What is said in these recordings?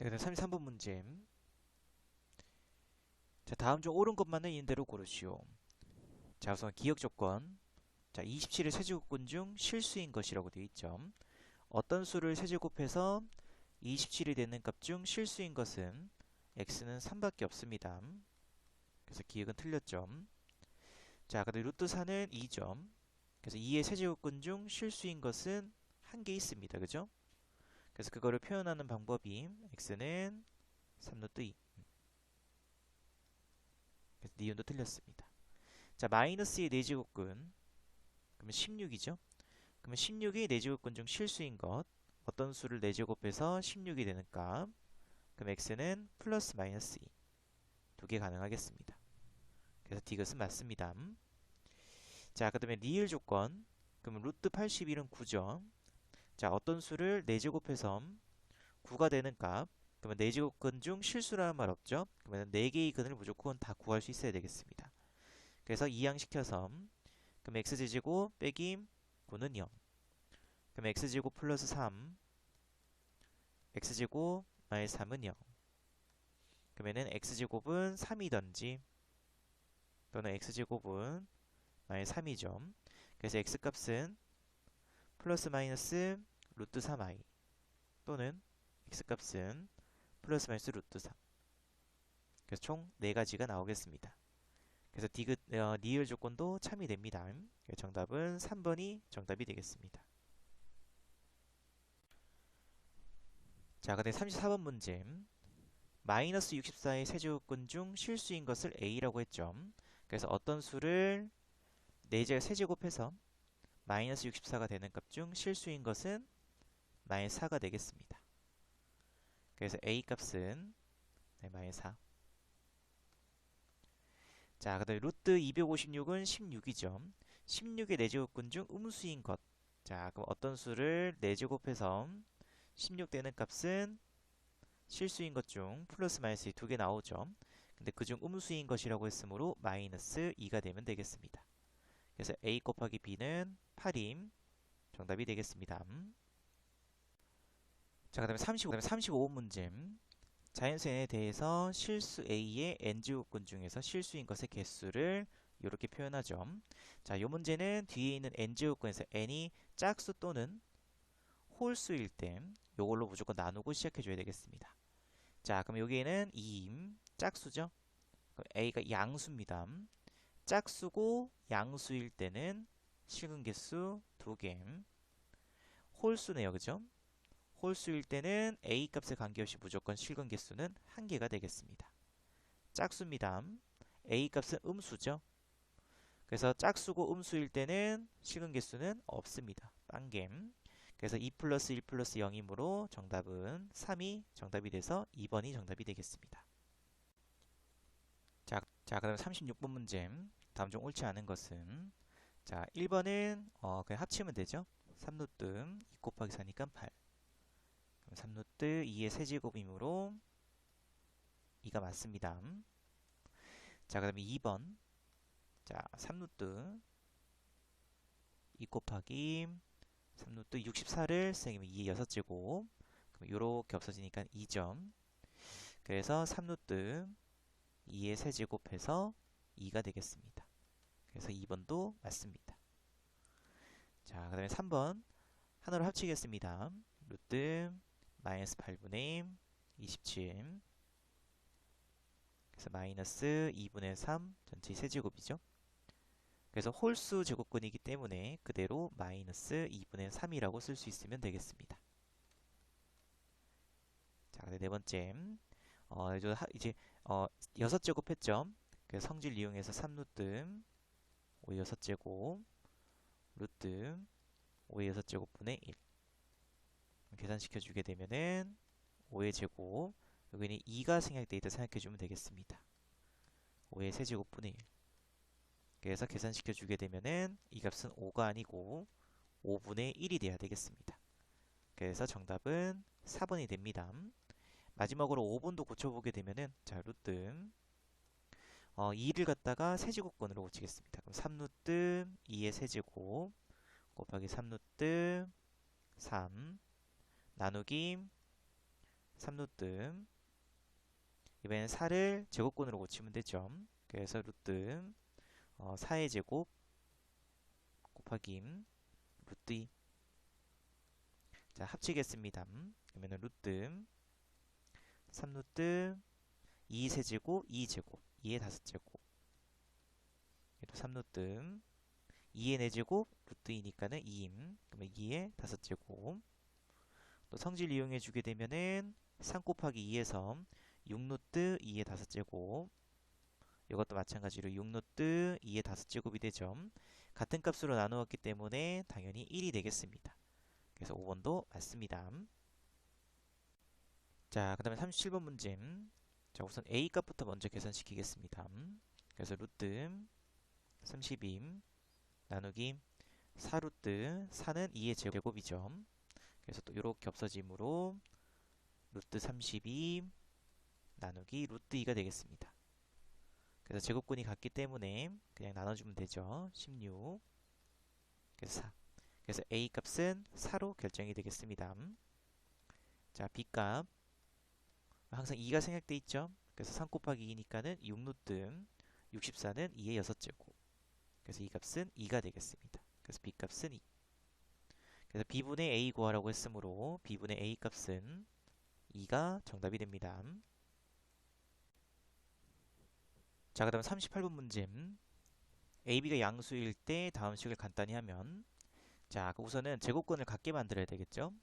네, 그다음 33번 문제. 자, 다음 중 옳은 것만은 있는 대로 고르시오. 자, 우선 기억 조건. 자, 27의 세제곱근 중 실수인 것이라고 되어 있죠. 어떤 수를 세제곱해서 27이 되는 값 중 실수인 것은 x는 3밖에 없습니다. 그래서 기억은 틀렸죠. 자, 그다음 루트 4는 2점. 그래서 2의 세제곱근 중 실수인 것은 한 개 있습니다. 그죠? 그래서 그거를 표현하는 방법이 x는 3루트 2. 그래서 니은도 틀렸습니다. 자, 마이너스 2의 네제곱근. 그러면 16이죠. 그러면 16이 네제곱근 중 실수인 것. 어떤 수를 네제곱해서 16이 되는 값. 그럼 x는 플러스 마이너스 2. 두 개 가능하겠습니다. 그래서 디귿은 맞습니다. 자, 그 다음에 리을 조건. 그러면 루트 81은 9죠. 자, 어떤 수를 네제곱해서 9가 되는 값. 그러면 네제곱근 중 실수라는 말 없죠. 그러면 4개의 근을 무조건 다 구할 수 있어야 되겠습니다. 그래서 이항시켜서 그럼 x제곱 빼기 9는 0. 그럼 x제곱 플러스 3, x제곱 마이너스 3은 0. 그러면은 x제곱은 3이던지 또는 x제곱은 마이너스 3이죠. 그래서 x값은 플러스 마이너스 루트 3i 또는 x값은 플러스 마이너스 루트 3. 그래서 총 4가지가 나오겠습니다. 그래서 리을 조건도 참이 됩니다. 정답은 3번이 정답이 되겠습니다. 자, 그다음 34번 문제. 마이너스 64의 세제곱근 중 실수인 것을 a라고 했죠. 그래서 어떤 수를 세제곱해서 마이너스 64가 되는 값 중 실수인 것은 마이너스 4가 되겠습니다. 그래서 a 값은 마이너스 4. 자, 그다음에 루트 256은 16이죠. 16의 네제곱근 중 음수인 것. 자, 그럼 어떤 수를 네제곱해서 16 되는 값은 실수인 것 중 플러스 마이너스 2개 나오죠. 근데 그중 음수인 것이라고 했으므로 마이너스 2가 되면 되겠습니다. 그래서 a 곱하기 b는 8임. 정답이 되겠습니다. 자, 그다음에 35번 문제. 자연수에 대해서 실수 a의 n제곱근 중에서 실수인 것의 개수를 이렇게 표현하죠. 자, 이 문제는 뒤에 있는 n제곱근에서 n이 짝수 또는 홀수일 때 이걸로 무조건 나누고 시작해줘야 되겠습니다. 자, 그럼 여기에는 2임 짝수죠. 그럼 a가 양수입니다. 짝수고 양수일 때는 실근 개수 2개. 홀수네요. 그죠? 홀수일 때는 a 값에 관계없이 무조건 실근 개수는 1개가 되겠습니다. 짝수입니다. a 값은 음수죠. 그래서 짝수고 음수일 때는 실근 개수는 없습니다. 빵겜. 그래서 2 플러스 1 플러스 0이므로 정답은 3이 정답이 돼서 2번이 정답이 되겠습니다. 자, 그다음 36번 문제. 다음 중 옳지 않은 것은 자, 1번은 그냥 합치면 되죠. 3루트 2 곱하기 4니까 8. 그럼 3루트 2의 세제곱이므로 2가 맞습니다. 자, 그 다음에 2번. 자, 3루트 2 곱하기 3루트 64를 선생님이 2의 6제곱. 그럼 요렇게 없어지니까 2점. 그래서 3루트 2의 세제곱해서 2가 되겠습니다. 그래서 2번도 맞습니다. 자, 그 다음에 3번. 하나로 합치겠습니다. 루트 마이너스 8분의 27. 그래서 마이너스 2분의 3 전체 세제곱이죠. 그래서 홀수 제곱근이기 때문에 그대로 마이너스 2분의 3이라고 쓸 수 있으면 되겠습니다. 자, 네 번째. 이제 6제곱 했죠. 그래서 성질 이용해서 3루트 5의 6제곱 루트 5의 6제곱분의 1 계산시켜 주게 되면은 5의 제곱 여기는 2가 생략되어 있다 생각해 주면 되겠습니다. 5의 세제곱분의 1 그래서 계산시켜 주게 되면은 이 값은 5가 아니고 5분의 1이 돼야 되겠습니다. 그래서 정답은 4번이 됩니다. 마지막으로 5번도 고쳐보게 되면은 자 루트 2를 갖다가 세제곱근으로 고치겠습니다. 그럼 3루트 2의 세제곱 곱하기 3루트 3 나누기 3루트. 이번엔 4를 제곱근으로 고치면 되죠. 그래서 루트 4의 제곱 곱하기 루트 2. 자, 합치겠습니다. 그러면 루트 3루트 2 세제곱 2제곱 2의 5제곱 얘도 3루트 2의 4제곱 루트 2니까는 2임. 그러면 2의 5제곱. 또 성질 이용해 주게 되면은 3 곱하기 2에서 6루트 2의 5제곱. 이것도 마찬가지로 6루트 2의 5제곱이 되죠. 같은 값으로 나누었기 때문에 당연히 1이 되겠습니다. 그래서 5번도 맞습니다. 자, 그 다음에 37번 문제. 자, 우선 A 값부터 먼저 계산시키겠습니다. 그래서 루트 32 나누기 4루트 4는 2의 제곱이죠. 그래서 또 이렇게 없어지므로 루트 32 나누기 루트 2가 되겠습니다. 그래서 제곱근이 같기 때문에 그냥 나눠주면 되죠. 16 그래서 4. 그래서 A 값은 4로 결정이 되겠습니다. 자, B 값 항상 2가 생략돼 있죠. 그래서 3 곱하기 2니까는 6루트 64는 2의 6제곱. 그래서 이 값은 2가 되겠습니다. 그래서 B 값은 2. 그래서 B분의 A 구하라고 했으므로 B분의 A 값은 2가 정답이 됩니다. 자, 그 다음 38번 문제. AB가 양수일 때 다음 식을 간단히 하면 자, 우선은 제곱근을 같게 만들어야 되겠죠.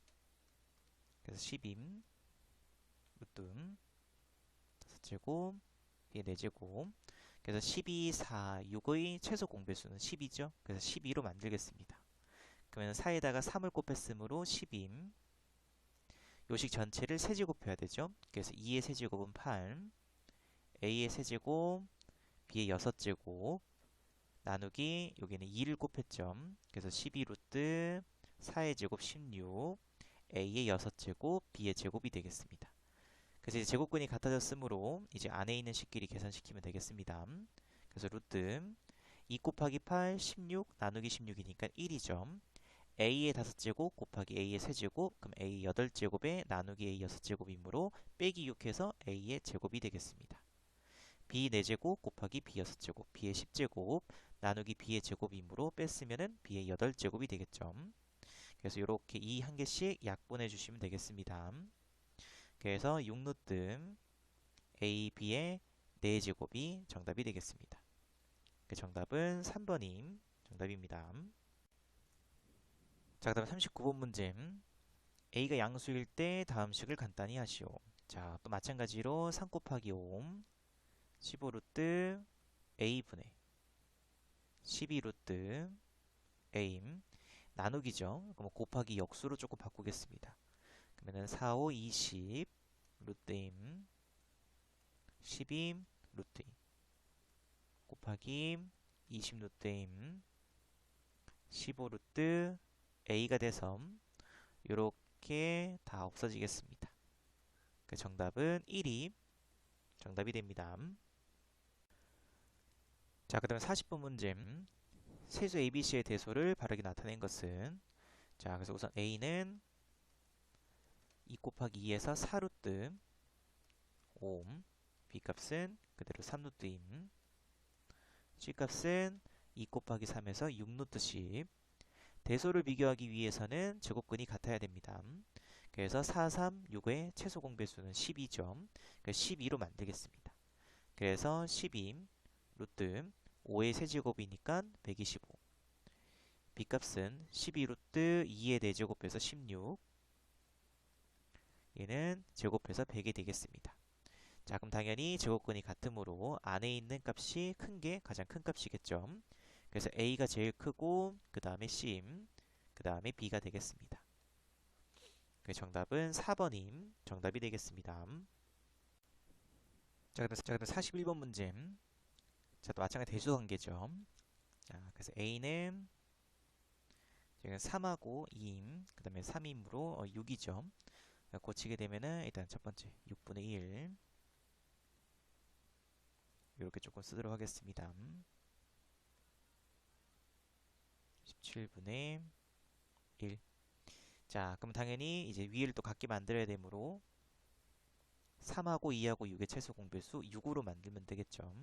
그래서 10임 루트 5제곱 B의 4제곱. 그래서 12, 4, 6의 최소 공배수는 10이죠. 그래서 12로 만들겠습니다. 그러면 4에다가 3을 곱했으므로 10임. 요식 전체를 세제곱해야 되죠. 그래서 2의 세제곱은 8, A의 세제곱, B의 6제곱, 나누기 여기는 2를 곱했죠. 그래서 12루트 4의 제곱 16, A의 6제곱, B의 제곱이 되겠습니다. 그래서 이제 제곱근이 같아졌으므로 이제 안에 있는 식끼리 계산시키면 되겠습니다. 그래서 루트 2 곱하기 8, 16 나누기 16이니까 1이죠. A의 5제곱 곱하기 A의 세제곱 그럼 A 8제곱에 나누기 A 6제곱이므로 빼기 6해서 A의 제곱이 되겠습니다. B 4제곱 곱하기 B 6제곱 B의 10제곱 나누기 B의 제곱이므로 뺐으면은 B의 8제곱이 되겠죠. 그래서 이렇게 이 한 개씩 약분해 주시면 되겠습니다. 그래서 6루트 A, B의 4제곱이 정답이 되겠습니다. 그 정답은 3번임 정답입니다. 자, 그 다음 39번 문제. A가 양수일 때 다음 식을 간단히 하시오. 자, 또 마찬가지로 3 곱하기 5 15루트 A분의 12루트 A 나누기죠. 그럼 곱하기 역수로 조금 바꾸겠습니다. 그러면은 4, 5, 20 루트 임 12 루트 임 곱하기 20 루트 임 15 루트 A가 돼서 이렇게 다 없어지겠습니다. 그 정답은 1이 정답이 됩니다. 자, 그 다음에 40번 문제. 세수 ABC의 대소를 바르게 나타낸 것은 자, 그래서 우선 A는 2 곱하기 2에서 4루트 5, B값은 그대로 3루트임, C값은 2 곱하기 3에서 6루트 10. 대소를 비교하기 위해서는 제곱근이 같아야 됩니다. 그래서 4, 3, 6의 최소 공배수는 12죠. 그래서 12로 만들겠습니다. 그래서 12 루트 5의 세제곱이니까 125. B값은 12 루트 2의 4제곱해서 16. 얘는 제곱해서 100이 되겠습니다. 자, 그럼 당연히 제곱근이 같으므로 안에 있는 값이 큰 게 가장 큰 값이겠죠. 그래서 A가 제일 크고 그 다음에 C, 그 다음에 B가 되겠습니다. 그 정답은 4번임 정답이 되겠습니다. 자, 그다음 41번 문제. 자, 또 마찬가지 대수 관계죠. 자, 그래서 A는 지금 3하고 2임, 그 다음에 3임으로 6이죠. 고치게 되면은 일단 첫 번째 6분의 1 이렇게 조금 쓰도록 하겠습니다. 17분의 1. 자, 그럼 당연히 이제 위를 또 같게 만들어야 되므로 3하고 2하고 6의 최소 공배수 6으로 만들면 되겠죠.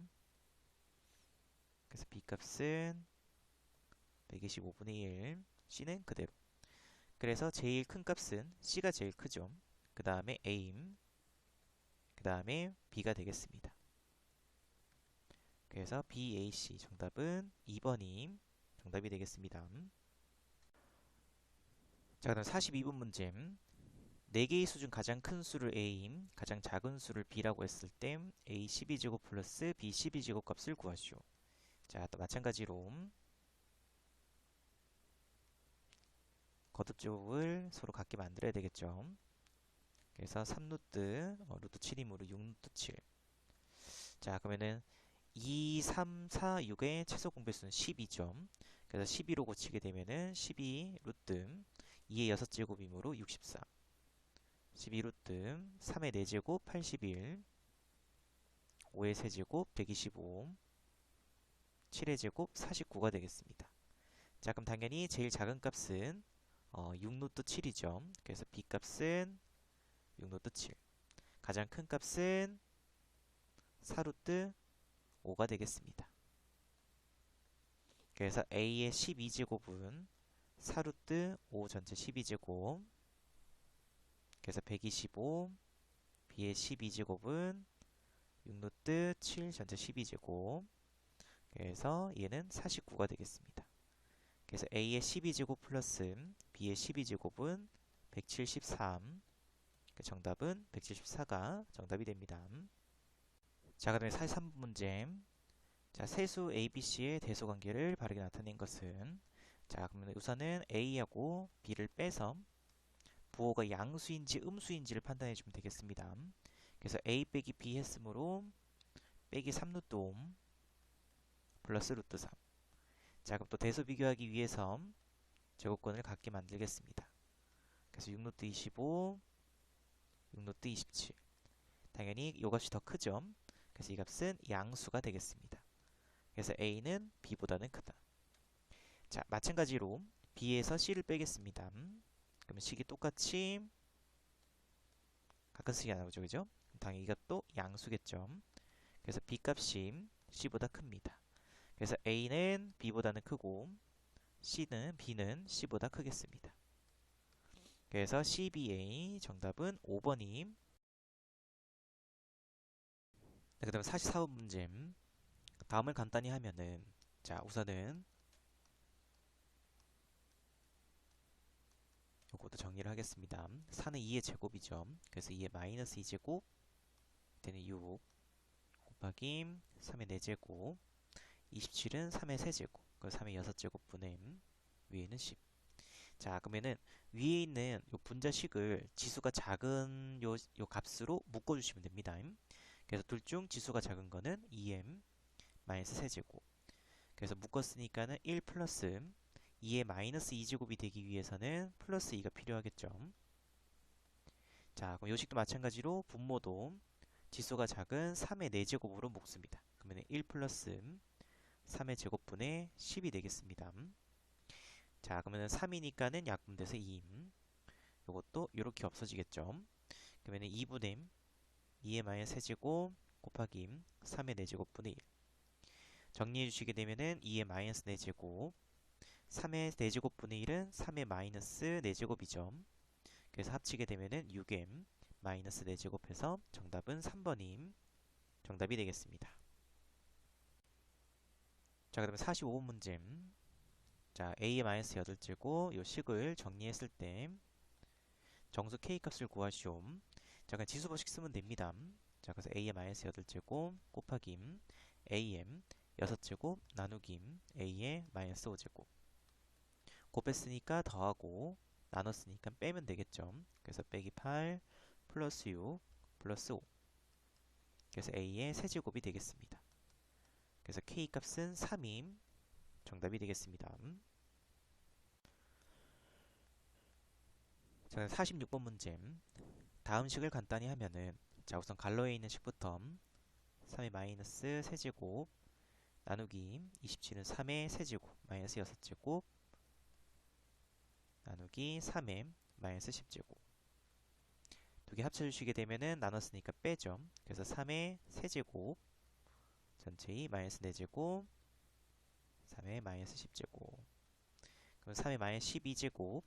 그래서 B값은 125분의 1, C는 그대로. 그래서 제일 큰 값은 C가 제일 크죠. 그 다음에 A, 그 다음에 B가 되겠습니다. 그래서 BAC 정답은 2번이 정답이 되겠습니다. 자, 그다음 42번 문제. 4개의 수 중 가장 큰 수를 A, 가장 작은 수를 B라고 했을 때 A 12제곱 플러스 B 12제곱 값을 구하시오. 자, 또 마찬가지로 거듭제곱을 서로 같게 만들어야 되겠죠. 그래서 3루트, 루트 7이므로 6루트 7. 자, 그러면은 2, 3, 4, 6의 최소 공배수는 12죠. 그래서 12로 고치게 되면은 12 루트 2의 6제곱이므로 64. 12 루트 3의 4제곱 81. 5의 세제곱 125. 7의 제곱 49가 되겠습니다. 자, 그럼 당연히 제일 작은 값은 6루트 7이죠. 그래서 B 값은 6루트 7. 가장 큰 값은 4루트 5가 되겠습니다. 그래서 A의 12제곱은 4루트 5 전체 12제곱. 그래서 125. B의 12제곱은 6루트 7 전체 12제곱. 그래서 얘는 49가 되겠습니다. 그래서 A의 12제곱 플러스 B의 12제곱은 173. 정답은 174가 정답이 됩니다. 자, 그다음에 43번 문제. 자, 세수 ABC의 대소관계를 바르게 나타낸 것은, 자, 그러면 우선은 A하고 B를 빼서 부호가 양수인지 음수인지를 판단해 주면 되겠습니다. 그래서 A 빼기 B 했으므로 빼기 3루트 5 플러스 루트 3. 자, 그럼 또 대소 비교하기 위해서 제곱권을 같게 만들겠습니다. 그래서 6루트 25, 6루트 27. 당연히 이 값이 더 크죠. 그래서 이 값은 양수가 되겠습니다. 그래서 A는 B보다는 크다. 자, 마찬가지로 B에서 C를 빼겠습니다. 그러면 식이 똑같이 같은 식이 나오죠, 그죠? 당연히 이것도 양수겠죠. 그래서 B 값이 C보다 큽니다. 그래서 A는 B보다는 크고 B는 C보다 크겠습니다. 그래서 CBA 정답은 5번이. 그 다음에 44번 문제. 다음을 간단히 하면은, 자, 우선은 요것도 정리를 하겠습니다. 4는 2의 제곱이죠. 그래서 2의 마이너스 2제곱 되는 6 곱하기 3의 4제곱. 27은 3의 세제곱. 그 3의 6제곱분의 위에는 10. 자, 그러면은 위에 있는 요 분자식을 지수가 작은 요 값으로 묶어주시면 됩니다. 그래서 둘 중 지수가 작은 거는 2m 마이너스 세제곱. 그래서 묶었으니까는 1 플러스 2의 마이너스 2제곱이 되기 위해서는 플러스 2가 필요하겠죠. 자, 그럼 요식도 마찬가지로 분모도 지수가 작은 3의 4제곱으로 묶습니다. 그러면 1 플러스 3의 제곱분의 10이 되겠습니다. 자, 그러면 3이니까는 약분돼서 2. 이것도 이렇게 없어지겠죠. 그러면 2분의 2의 마이너스 세제곱 곱하기 3의 4제곱분의 1. 정리해 주시게 되면은 2의 마이너스 4제곱 3의 4제곱분의 1은 3의 마이너스 4제곱이죠. 그래서 합치게 되면은 6m 마이너스 4제곱해서 정답은 3번이 정답이 되겠습니다. 자, 그다음에 45번 문제. 자, A의 마이너스 8제곱 요 식을 정리했을 때 정수 K 값을 구하시오. 자, 그냥 지수법칙 쓰면 됩니다. 자, 그래서 A의 마이너스 8제곱 곱하기 AM 6제곱 나누기 A의 마이너스 5제곱. 곱했으니까 더하고 나눴으니까 빼면 되겠죠. 그래서 빼기 8 플러스 6 플러스 5. 그래서 A의 세제곱이 되겠습니다. 그래서 K 값은 3이 정답이 되겠습니다. 자, 46번 문제. 다음 식을 간단히 하면은, 자, 우선 갈로에 있는 식부터 3의 마이너스 세제곱 나누기 27은 3의 세제곱 마이너스 6제곱 나누기 3의 마이너스 10제곱 두 개 합쳐주시게 되면은 나눴으니까 빼죠. 그래서 3의 세제곱 전체의 마이너스 4제곱 3의 마이너스 10제곱 그럼 3의 마이너스 12제곱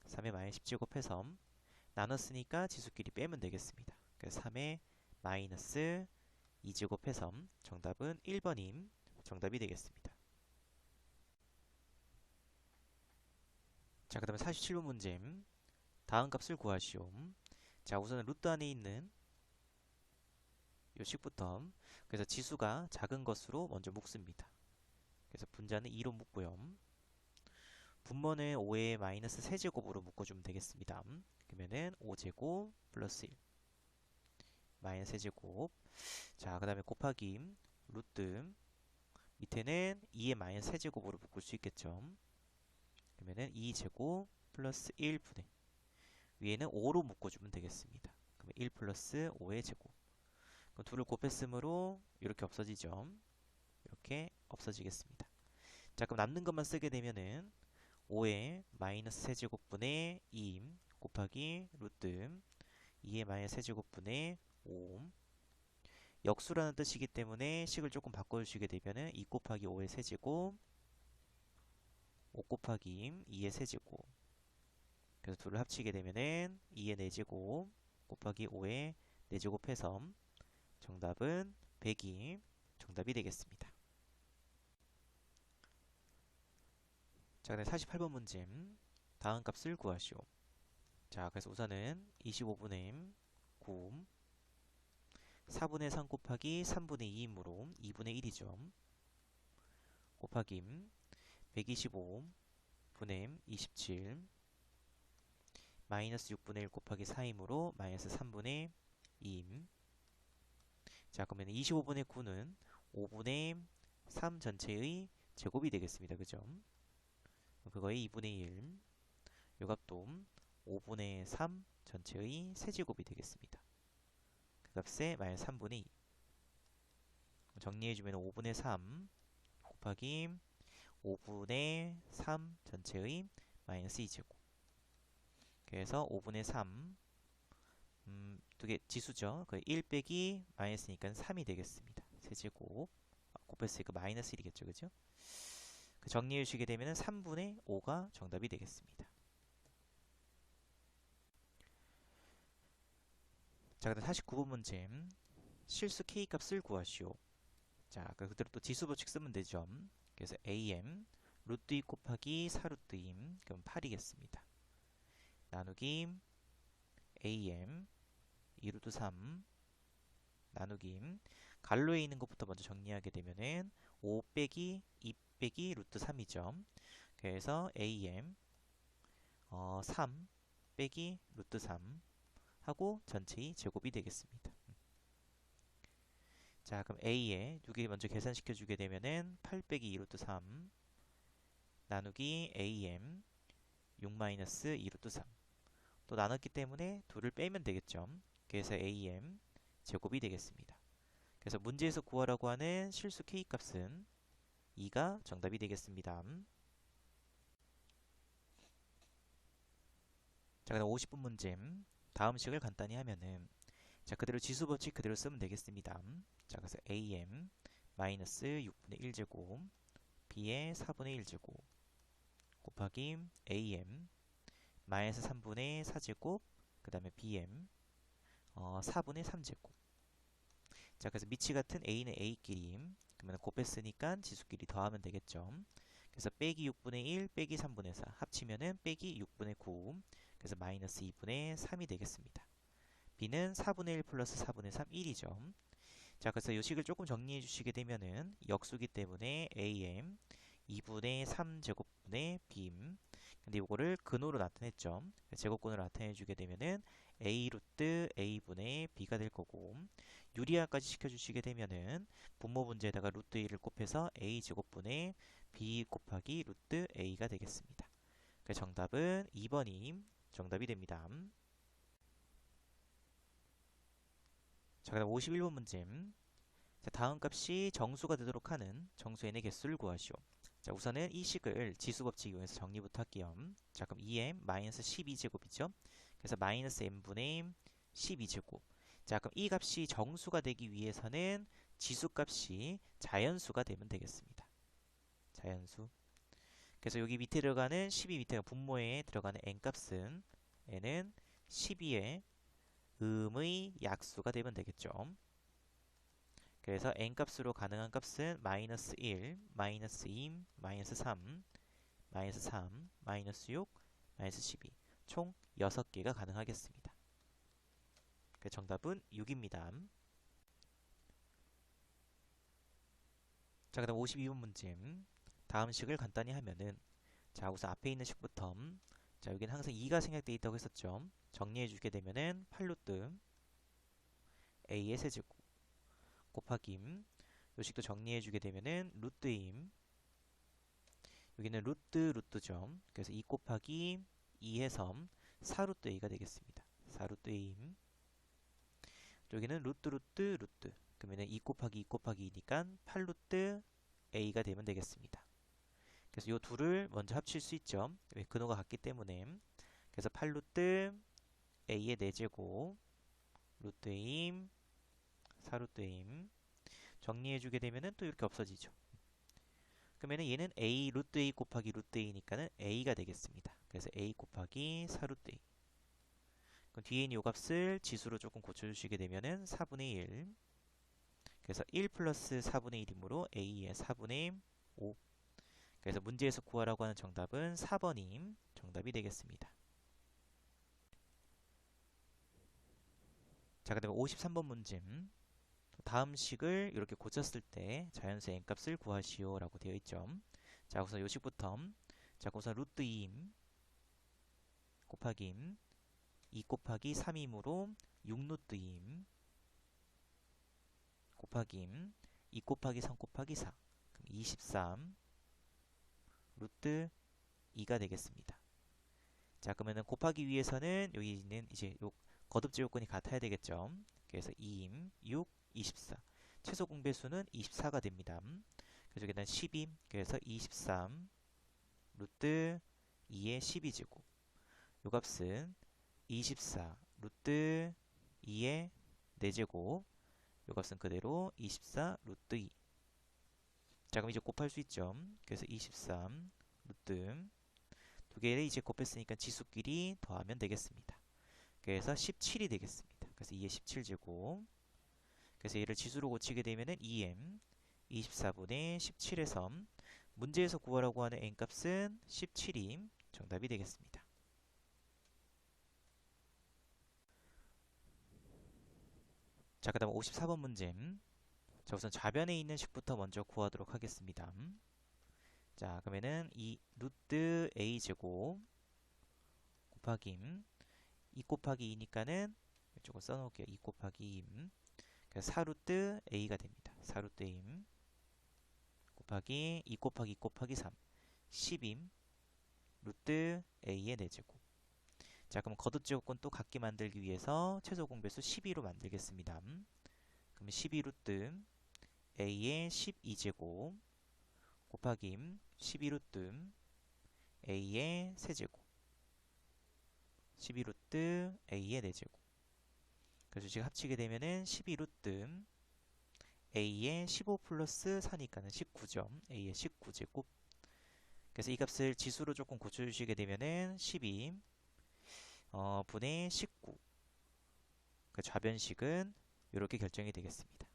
3의 마이너스 10제곱 해서 나눴으니까 지수끼리 빼면 되겠습니다. 그래서 3의 마이너스 2제곱 해서 정답은 1번임 정답이 되겠습니다. 자, 그 다음에 47번 문제. 다음 값을 구하시오. 자, 우선은 루트 안에 있는 요 식부터 그래서 지수가 작은 것으로 먼저 묶습니다. 그래서 분자는 2로 묶고요. 분모는 5의 마이너스 세제곱으로 묶어주면 되겠습니다. 그러면은 5제곱 플러스 1 마이너스 세제곱 자, 그 다음에 곱하기 루트 밑에는 2의 마이너스 세제곱으로 묶을 수 있겠죠. 그러면은 2제곱 플러스 1분의 위에는 5로 묶어주면 되겠습니다. 그러면 1 플러스 5의 제곱 그럼 둘을 곱했으므로 이렇게 없어지죠. 이렇게 없어지겠습니다. 자, 그럼 남는 것만 쓰게 되면은 5의 마이너스 세제곱분의 2 곱하기 루트 2의 마이너스 세제곱분의 5 역수라는 뜻이기 때문에 식을 조금 바꿔주시게 되면은 2 곱하기 5의 세제곱 5 곱하기 2의 세제곱 그래서 둘을 합치게 되면은 2의 4제곱 곱하기 5의 4제곱 해서 정답은 100이 정답이 되겠습니다. 자, 그다음 48번 문제. 다음 값을 구하시오. 자, 그래서 우선은 25분의 9 4분의 3 곱하기 3분의 2이므로 2분의 1이죠. 곱하기 125분의 27 마이너스 6분의 1 곱하기 4이므로 마이너스 3분의 2 자, 그러면 25분의 9는 5분의 3 전체의 제곱이 되겠습니다. 그죠? 그거의 2분의 1 요 값도 5분의 3 전체의 세제곱이 되겠습니다. 그 값에 마이너스 3분의 2 정리해주면 5분의 3 곱하기 5분의 3 전체의 마이너스 2제곱 그래서 5분의 3 두 개 지수죠. 그 1 빼기 마이너스니까 3이 되겠습니다. 세제곱 곱했으니까 마이너스 1이겠죠. 그죠? 그 정리해 주시게 되면 3분의 5가 정답이 되겠습니다. 자, 그다음 49번 문제. 실수 k 값을 구하시오. 자, 그대로 또 지수 법칙 쓰면 되죠. 그래서 am 루트 2 곱하기 4루트 2 그럼 8이겠습니다. 나누기 am 2루트 3 나누기 갈로에 있는 것부터 먼저 정리하게 되면은 5 빼기 2 빼기 루트 3이죠. 그래서 am 3 빼기 루트 3 하고 전체의 제곱이 되겠습니다. 자, 그럼 a에 두 개 먼저 계산시켜 주게 되면은 8 빼기 2 루트 3 나누기 am 6 마이너스 2 루트 3 또 나눴기 때문에 둘을 빼면 되겠죠. 그래서 am 제곱이 되겠습니다. 그래서 문제에서 구하라고 하는 실수 k 값은 2가 정답이 되겠습니다. 자, 그다음 50분 문제. 다음 식을 간단히 하면은 자, 그대로 지수 법칙 그대로 쓰면 되겠습니다. 자, 그래서 am 마이너스 6분의 1제곱 b의 4분의 1제곱 곱하기 am 마이너스 3분의 4제곱 그 다음에 bm 4분의 3제곱 자, 그래서 밑이 같은 a는 a끼리 그러면 곱했으니까 지수끼리 더하면 되겠죠. 그래서 빼기 6분의 1 빼기 3분의 4 합치면은 빼기 6분의 9 그래서 마이너스 2분의 3이 되겠습니다. b는 4분의 1 플러스 4분의 3 1이죠. 자, 그래서 이 식을 조금 정리해 주시게 되면은 역수기 때문에 am 2분의 3제곱분의 b 근데 이거를 근호로 나타냈죠. 제곱근으로 나타내 주게 되면은 a 루트 a분의 b가 될 거고 유리화까지 시켜주시게 되면은 분모 분자에다가 루트 1을 곱해서 a 제곱분의 b 곱하기 루트 a가 되겠습니다. 그 정답은 2번이 정답이 됩니다. 자, 그다음 51번 문제. 자, 다음 값이 정수가 되도록 하는 정수 n의 개수를 구하시오. 자, 우선은 이 식을 지수 법칙 이용해서 정리부터 할게요. 자, 그럼 2m 마이너스 12제곱이죠. 그래서 마이너스 n분의 12제곱. 자, 그럼 이 값이 정수가 되기 위해서는 지수값이 자연수가 되면 되겠습니다. 자연수. 그래서 여기 밑에 들어가는 12 밑에 분모에 들어가는 n값은 n은 12의 음의 약수가 되면 되겠죠. 그래서 n값으로 가능한 값은 마이너스 1, 마이너스 2, 마이너스 3, 마이너스 3, 마이너스 6, 마이너스 12. 총 6개가 가능하겠습니다. 정답은 6입니다. 자, 그 다음 52번 문제. 다음 식을 간단히 하면은, 자, 우선 앞에 있는 식부터, 자, 여기는 항상 2가 생략되어 있다고 했었죠. 정리해 주게 되면은 8루트 a의 세제곱 곱하기 요 식도 정리해 주게 되면은 루트임, 여기는 루트죠. 그래서 2 곱하기 2 해서 4루트 a가 되겠습니다. 4루트 a임. 여기는 루트. 그러면 2 곱하기 2 곱하기 2니까 8루트 a가 되면 되겠습니다. 그래서 이 둘을 먼저 합칠 수 있죠. 왜? 근호가 같기 때문에. 그래서 8루트 a의 4제곱 루트 a임 4루트 a임 정리해주게 되면은 또 이렇게 없어지죠. 그러면은 얘는 a 루트 a 곱하기 루트 a니까는 a가 되겠습니다. 그래서 a 곱하기 4루트 a. 그럼 뒤에 있는 이 값을 지수로 조금 고쳐주시게 되면은 4분의 1. 그래서 1 플러스 4분의 1이므로 a의 4분의 5. 그래서 문제에서 구하라고 하는 정답은 4번이 정답이 되겠습니다. 자, 그 다음에 53번 문제. 다음 식을 이렇게 고쳤을 때 자연수 n값을 구하시오 라고 되어 있죠. 자, 우선 요 식부터. 자, 우선 루트 2 곱하기 2 곱하기 3이므로 6루트 2 곱하기 2 곱하기 3 곱하기 4. 그럼 23 루트 2가 되겠습니다. 자, 그러면은 곱하기 위해서는 여기 있는 이제 요 거듭 요건이 같아야 되겠죠. 그래서 2임, 6, 24. 최소 공배수는 24가 됩니다. 그래서 여기다 12, 그래서 23 루트 2의 12제곱. 요 값은 24 루트 2의 4제곱. 요 값은 그대로 24 루트 2. 자, 그럼 이제 곱할 수 있죠. 그래서 23 루트 두 개를 이제 곱했으니까 지수끼리 더하면 되겠습니다. 그래서 17이 되겠습니다. 그래서 2의 17제곱. 그래서 얘를 지수로 고치게 되면은 2m 24분의 17에서 문제에서 구하라고 하는 n값은 17이 정답이 되겠습니다. 자, 그 다음 54번 문제. 자, 우선 좌변에 있는 식부터 먼저 구하도록 하겠습니다. 자, 그러면은 이 루트 a 제곱 곱하기 2 곱하기 2니까는 이쪽으로 써놓을게요. 2 곱하기 2. 그래서 4루트 a가 됩니다. 4루트 a 곱하기 2 곱하기 2 곱하기 3 10임 루트 a의 4제곱. 자, 그럼 거듭제곱권 또 같게 만들기 위해서 최소 공배수 12로 만들겠습니다. 그러면 12루트 a의 12제곱 곱하기 12루트 a의 세제곱 12루트 a의 4제곱. 그래서 지금 합치게 되면은 12루트 a의 15 플러스 4니까는 19죠. a의 19제곱. 그래서 이 값을 지수로 조금 고쳐주시게 되면은 12 분의 19. 그 좌변식은 이렇게 결정이 되겠습니다.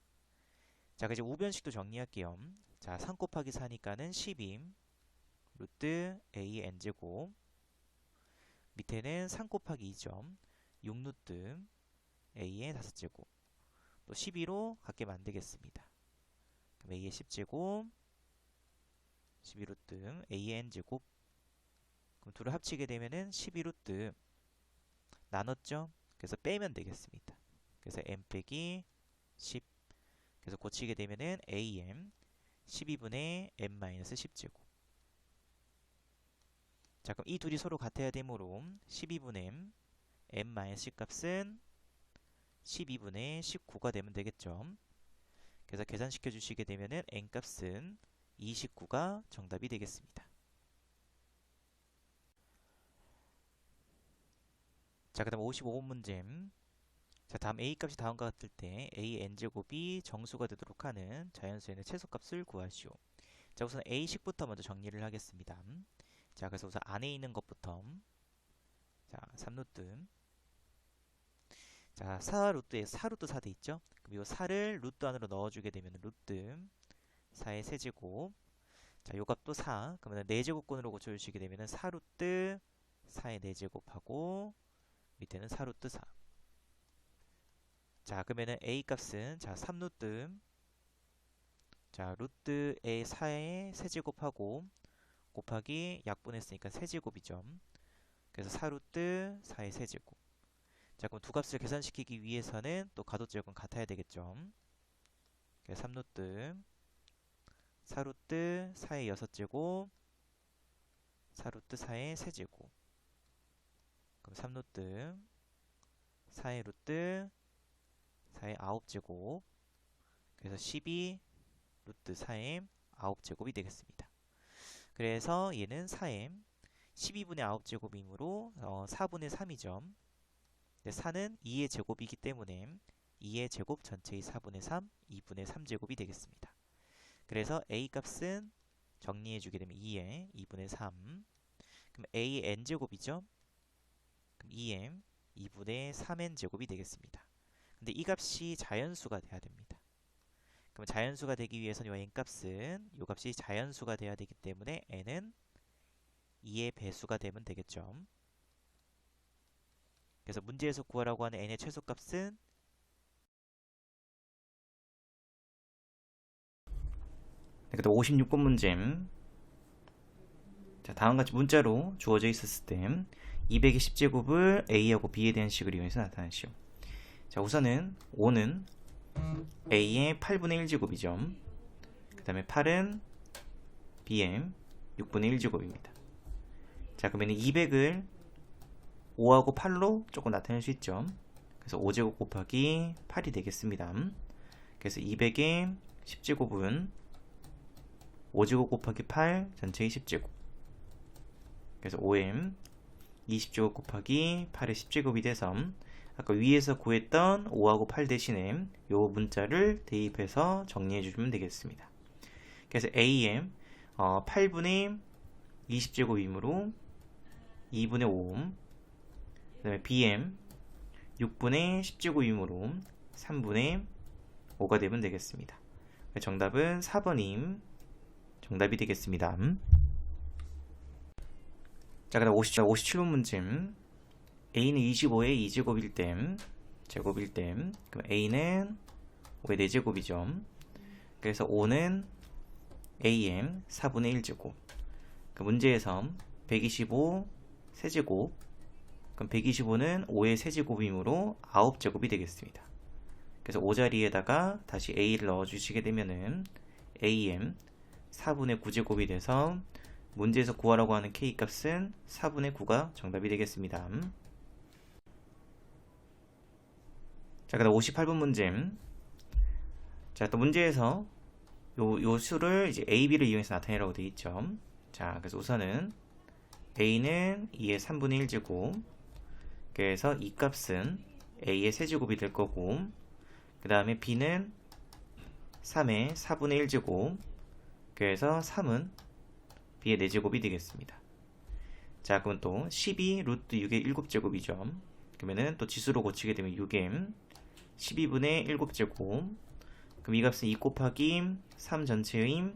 자, 이제 우변식도 정리할게요. 자, 3 곱하기 4니까는 12 루트 a n제곱. 밑에는 3 곱하기 2점 6 루트 a의 5제곱. 또 12로 같게 만들겠습니다. 그럼 a의 10제곱 12루트 a의 n제곱. 그럼 둘을 합치게 되면은 12루트 나눴죠? 그래서 빼면 되겠습니다. 그래서 m 빼기 10. 그래서 고치게 되면은 am 12분의 m-10제곱. 자, 그럼 이 둘이 서로 같아야 되므로 12분의 m-10 값은 12분의 19가 되면 되겠죠. 그래서 계산시켜 주시게 되면은 n 값은 29가 정답이 되겠습니다. 자, 그 다음 55번 문제. 자, 다음 a 값이 다음과 같을 때 a n제곱이 정수가 되도록 하는 자연수의 최소값을 구하시오. 자, 우선 a식부터 먼저 정리를 하겠습니다. 자, 그래서 우선 안에 있는 것부터. 자, 3루트. 자, 4루트에 4루트 4 돼 있죠? 그럼 이 4를 루트 안으로 넣어주게 되면 루트 4의 세제곱. 자, 요 값도 4. 그러면 4제곱권으로 고쳐주시게 되면 4루트 4의 4제곱하고 밑에는 4루트 4. 자, 그러면은 a 값은 자, 3루트 자, 루트의 4의 세제곱하고 곱하기 약분했으니까 세제곱이죠. 그래서 4루트 4의 세제곱. 자, 그럼 두 값을 계산시키기 위해서는 또 가로제곱은 같아야 되겠죠. 그래서 3루트 4루트 4의 6제곱 4루트 4의 세제곱. 그럼 3루트 4의 루트 4의 9제곱. 그래서 12 루트 4의 9제곱이 되겠습니다. 그래서 얘는 4의 12분의 9제곱이므로 4분의 3이죠. 4는 2의 제곱이기 때문에 2의 제곱 전체의 4분의 3, 2분의 3제곱이 되겠습니다. 그래서 a 값은 정리해주게 되면 2의 2분의 3. 그럼 a의 n제곱이죠. 그럼 2의 2분의 3n제곱이 되겠습니다. 근데 이 값이 자연수가 돼야 됩니다. 그럼 자연수가 되기 위해서는 이 n값은 이 값이 자연수가 돼야 되기 때문에 n은 2의 배수가 되면 되겠죠. 그래서 문제에서 구하라고 하는 n의 최소값은 네, 56번 문제. 자, 다음같이 문자로 주어져 있었을 때 200의 10제곱을 a하고 b에 대한 식을 이용해서 나타내시오. 자, 우선은 5는 a의 8분의 1제곱이죠. 그 다음에 8은 b의 6분의 1제곱입니다. 자, 그러면 200을 5하고 8로 조금 나타낼 수 있죠. 그래서 5제곱 곱하기 8이 되겠습니다. 그래서 200의 10제곱은 5제곱 곱하기 8 전체의 10제곱. 그래서 5m 20제곱 곱하기 8의 10제곱이 돼서 아까 위에서 구했던 5하고 8 대신에 요 문자를 대입해서 정리해 주시면 되겠습니다. 그래서 AM 8분의 20제곱이므로 2분의 5, 그 다음에 BM 6분의 10제곱이므로 3분의 5가 되면 되겠습니다. 정답은 4번이 정답이 되겠습니다. 자, 그다음 57번 문제. a는 25의 2제곱일 때 제곱일 때 그럼 a는 5의 4제곱이죠. 그래서 5는 am 4분의 1제곱. 그 문제에서 125 세제곱. 그럼 125는 5의 세제곱이므로 9제곱이 되겠습니다. 그래서 5자리에다가 다시 a를 넣어주시게 되면은 am 4분의 9제곱이 돼서 문제에서 구하라고 하는 k값은 4분의 9가 정답이 되겠습니다. 자, 그다음 58번 문제. 자, 또 문제에서 요 수를 이제 a, b를 이용해서 나타내라고 되어 있죠. 자, 그래서 우선은 a는 2의 3분의 1제곱. 그래서 이 값은 a의 세제곱이 될 거고, 그 다음에 b는 3의 4분의 1제곱. 그래서 3은 b의 4제곱이 되겠습니다. 자, 그럼 또 12 루트 6의 7제곱이죠. 그러면은 또 지수로 고치게 되면 6의 12분의 7제곱. 그럼 이 값은 2 곱하기 3 전체의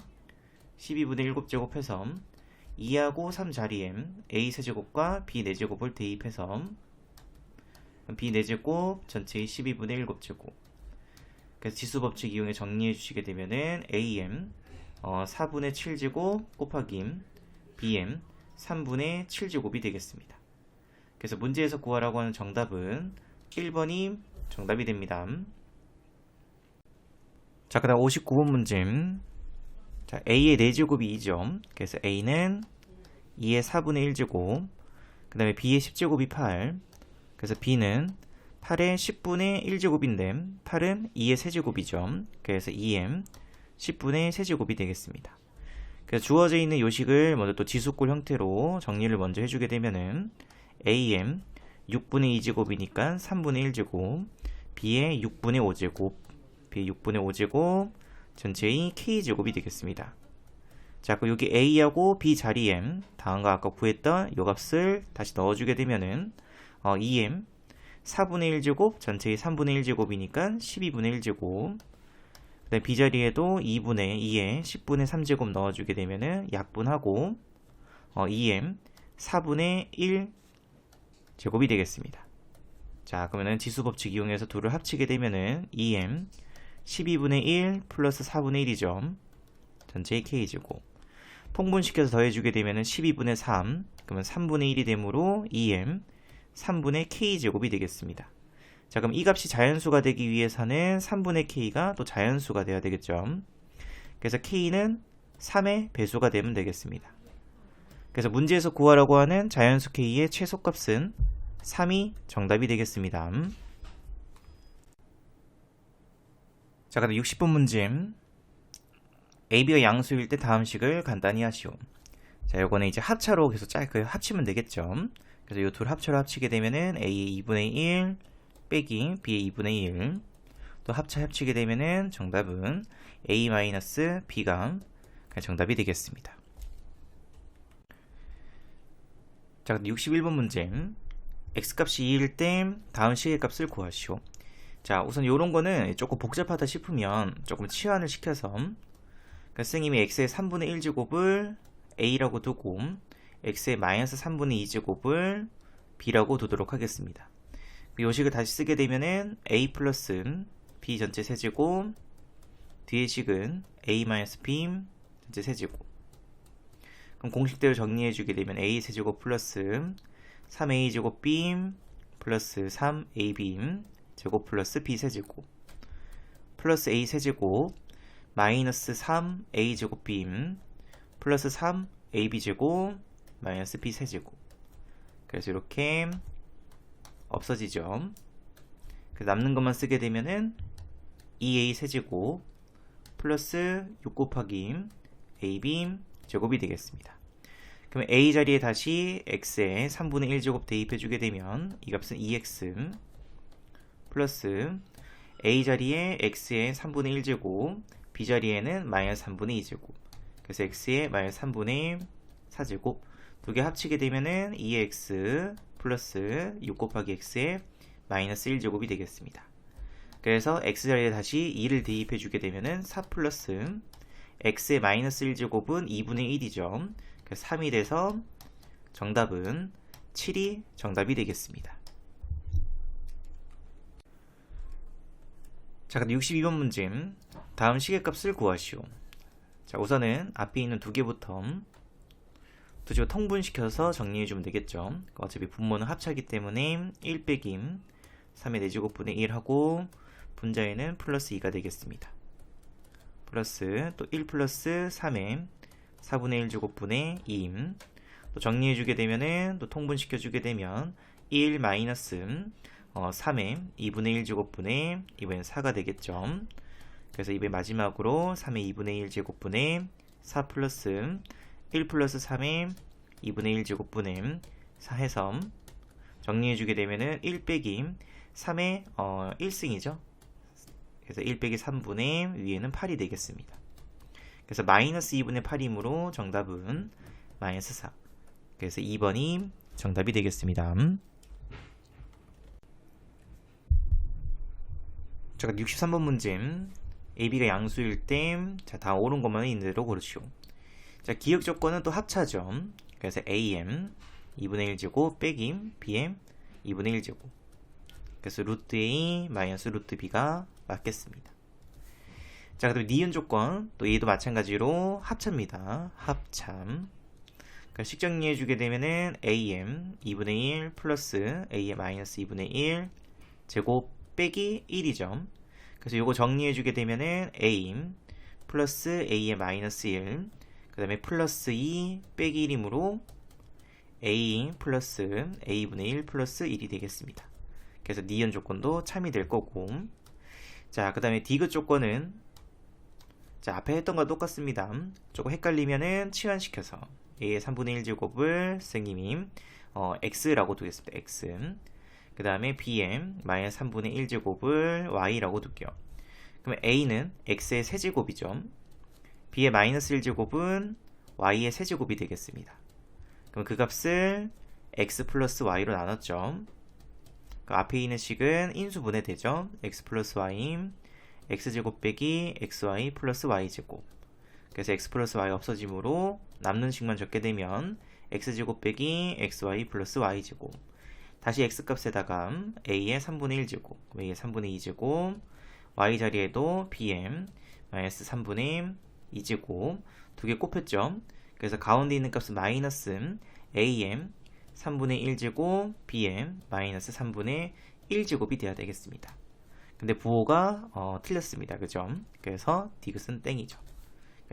12분의 7제곱 해서 2하고 3 자리에 a 세제곱과 b 4제곱을 대입해서 b 4제곱 전체의 12분의 7제곱. 그래서 지수법칙 이용해 정리해 주시게 되면은 am 4분의 7제곱 곱하기 bm 3분의 7제곱이 되겠습니다. 그래서 문제에서 구하라고 하는 정답은 1번이 정답이 됩니다. 자, 그 다음 59번 문제. 자, a의 4제곱이 2죠. 그래서 a는 2의 4분의 1제곱, 그 다음에 b의 10제곱이 8. 그래서 b는 8의 10분의 1제곱인데 8은 2의 세제곱이죠. 그래서 2m 10분의 세제곱이 되겠습니다. 그래서 주어져 있는 요식을 먼저 또 지수꼴 형태로 정리를 먼저 해주게 되면은 am 6분의 2제곱이니까 3분의 1제곱, b의 6분의 5제곱, b의 6분의 5제곱, 전체의 k제곱이 되겠습니다. 자, 그럼 여기 a하고 b 자리에 다음과 아까 구했던 요 값을 다시 넣어주게 되면은 2m 4분의 1제곱, 전체의 3분의 1제곱이니까 12분의 1제곱, 그 다음에 b 자리에도 2분의 2에 10분의 3제곱 넣어주게 되면은 약분하고 2m 4분의 1 제곱이 되겠습니다. 자, 그러면은 지수법칙 이용해서 둘을 합치게 되면은 2m 12분의 1 플러스 4분의 1이죠. 전체의 k제곱. 통분시켜서 더해주게 되면은 12분의 3, 그러면 3분의 1이 되므로 2m 3분의 k제곱이 되겠습니다. 자, 그럼 이 값이 자연수가 되기 위해서는 3분의 k가 또 자연수가 돼야 되겠죠. 그래서 k는 3의 배수가 되면 되겠습니다. 그래서 문제에서 구하라고 하는 자연수 k의 최소값은 3이 정답이 되겠습니다. 자, 그다음 60번 문제. AB가 양수일 때 다음 식을 간단히 하시오. 자, 요거는 이제 합차로 계속 짧게 합치면 되겠죠. 그래서 요 둘 합차로 합치게 되면은 A의 2분의 1 빼기 B의 2분의 1. 또 합치게 되면은 정답은 A-B가 정답이 되겠습니다. 자, 61번 문제. x값이 2일 때 다음 식의 값을 구하시오. 자, 우선 요런 거는 조금 복잡하다 싶으면 조금 치환을 시켜서, 그러니까 선생님이 x의 3분의 1제곱을 a라고 두고 x의 마이너스 3분의 2제곱을 b라고 두도록 하겠습니다. 요 식을 다시 쓰게 되면은 a 플러스 b 전체 세제곱, 뒤의 식은 a 마이너스 b 전체 세제곱. 그럼 공식대로 정리해주게 되면 a 세제곱 플러스 3a 제곱 b 플러스 3ab 제곱 플러스 b 세제곱 플러스 a 세제곱 마이너스 3a 제곱 b 플러스 3ab 제곱 마이너스 b 세제곱. 그래서 이렇게 없어지죠. 그래서 남는 것만 쓰게 되면은 2a 세제곱 플러스 6 곱하기 ab 제곱이 되겠습니다. 그러면 a 자리에 다시 x의 3분의 1제곱 대입해주게 되면 이 값은 2x 플러스 a 자리에 x의 3분의 1제곱, b 자리에는 마이너스 3분의 2제곱. 그래서 x의 마이너스 3분의 4제곱. 두 개 합치게 되면은 2x 플러스 6 곱하기 x의 마이너스 1제곱이 되겠습니다. 그래서 x 자리에 다시 2를 대입해주게 되면은 4 플러스 x의 마이너스 1제곱은 2분의 1이죠. 그래서 3이 돼서 정답은 7이 정답이 되겠습니다. 자, 근데 62번 문제. 다음 시계값을 구하시오. 자, 우선은 앞에 있는 두 개부터 통분시켜서 정리해주면 되겠죠. 어차피 분모는 합차기 때문에 1 빼기 3의 4제곱분의 1 하고 분자에는 플러스 2가 되겠습니다. 플러스 또 1 플러스 3의 4분의 1제곱분의 2. 또 정리해주게 되면은 또 통분시켜주게 되면 1 마이너스 3의 2분의 1제곱분의 이번엔 4가 되겠죠. 그래서 이번에 마지막으로 3의 2분의 1제곱분의 4 플러스 1 플러스 3의 2분의 1제곱분의 4 해서 정리해주게 되면은 1 빼기 3의 1승이죠. 그래서 1 빼기 3분의 위에는 8이 되겠습니다. 그래서 마이너스 2분의 8이므로 정답은 마이너스 4. 그래서 2번이 정답이 되겠습니다. 자, 63번 문제. AB가 양수일 때, 자, 다 옳은 것만 있는 대로 고르시오. 자, 기억 조건은 또 합차죠. 그래서 AM 2분의 1제곱 빼기 BM 2분의 1제곱. 그래서 루트 A 마이너스 루트 B가 맞겠습니다. 자, 그다음에 니은 조건, 또 얘도 마찬가지로 합차입니다. 합참. 그러니까 식 정리해주게 되면은 AM 2분의 1 플러스 AM 마이너스 2분의 1 제곱 빼기 1이죠. 그래서 요거 정리해주게 되면은 A 플러스 A의 마이너스 1, 그 다음에 플러스 2 빼기 1이므로 A 플러스 A분의 1 플러스 1이 되겠습니다. 그래서 니은 조건도 참이 될 거고, 자, 그 다음에 디귿 조건은, 자, 앞에 했던 거와 똑같습니다. 조금 헷갈리면은 치환시켜서 A의 3분의 1제곱을 선생님이 X라고 두겠습니다. X. 그 다음에 bm 마이너스 3분의 1제곱을 y라고 둘게요. 그러면 a는 x의 세제곱이죠. b의 마이너스 1제곱은 y의 세제곱이 되겠습니다. 그럼 그 값을 x 플러스 y로 나눴죠. 그 앞에 있는 식은 인수분해 되죠. x 플러스 y x제곱 빼기 xy 플러스 y제곱. 그래서 x 플러스 y 없어지므로 남는 식만 적게 되면 x제곱 빼기 xy 플러스 y제곱. 다시 x값에다가 a의 3분의 1제곱, a의 3분의 2제곱, y 자리에도 bm 마이너스 3분의 2제곱 두 개 곱했죠. 그래서 가운데 있는 값은 마이너스 am 3분의 1제곱 bm 마이너스 3분의 1제곱이 돼야 되겠습니다. 근데 부호가 틀렸습니다. 그죠? 그래서 디귿은 땡이죠.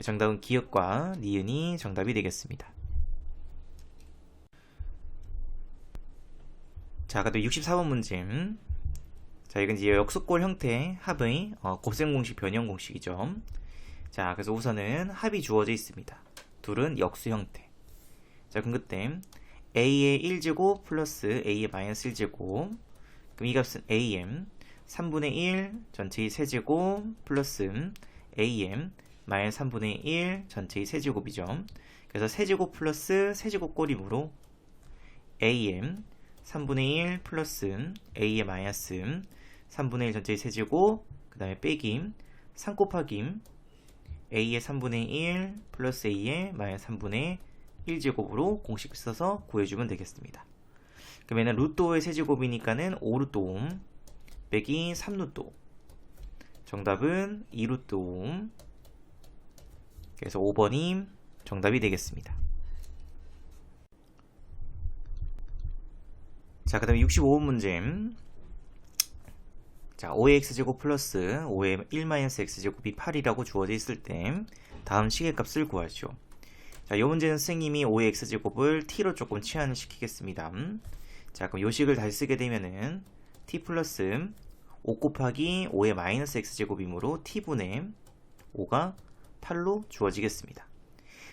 정답은 기역과 니은이 정답이 되겠습니다. 자, 그다음 64번 문제. 자, 이건 이제 역수꼴 형태 합의 곱셈 공식 변형 공식이죠. 자, 그래서 우선은 합이 주어져 있습니다. 둘은 역수 형태. 자, 그럼 그때 a의 1제곱 플러스 a의 마이너스 1제곱. 그럼 이 값은 am 3분의 1 전체의 세제곱 플러스 am 마이너스 3분의 1 전체의 세제곱이죠. 그래서 세제곱 플러스 세제곱 꼴이므로 am 3분의 1 플러스 a의 마이너스 3분의 1 전체의 세제곱 그 다음에 빼기 3 곱하기 a의 3분의 1 플러스 a의 마이너스 3분의 1제곱으로 공식을 써서 구해주면 되겠습니다. 그러면 루트 5의 세제곱이니까는 5루트 5 빼기 3루트 5. 정답은 2루트 5. 그래서 5번이 정답이 되겠습니다. 자, 그 다음에 65번 문제. 자, 5의 x제곱 플러스 5의 1-x제곱이 8이라고 주어져 있을 때 다음 시계값을 구하죠. 자, 이 문제는 선생님이 5의 x제곱을 t로 조금 치환을 시키겠습니다. 자, 그럼 요 식을 다시 쓰게 되면은 t 플러스 5 곱하기 5의 마이너스 x제곱이므로 t분의 5가 8로 주어지겠습니다.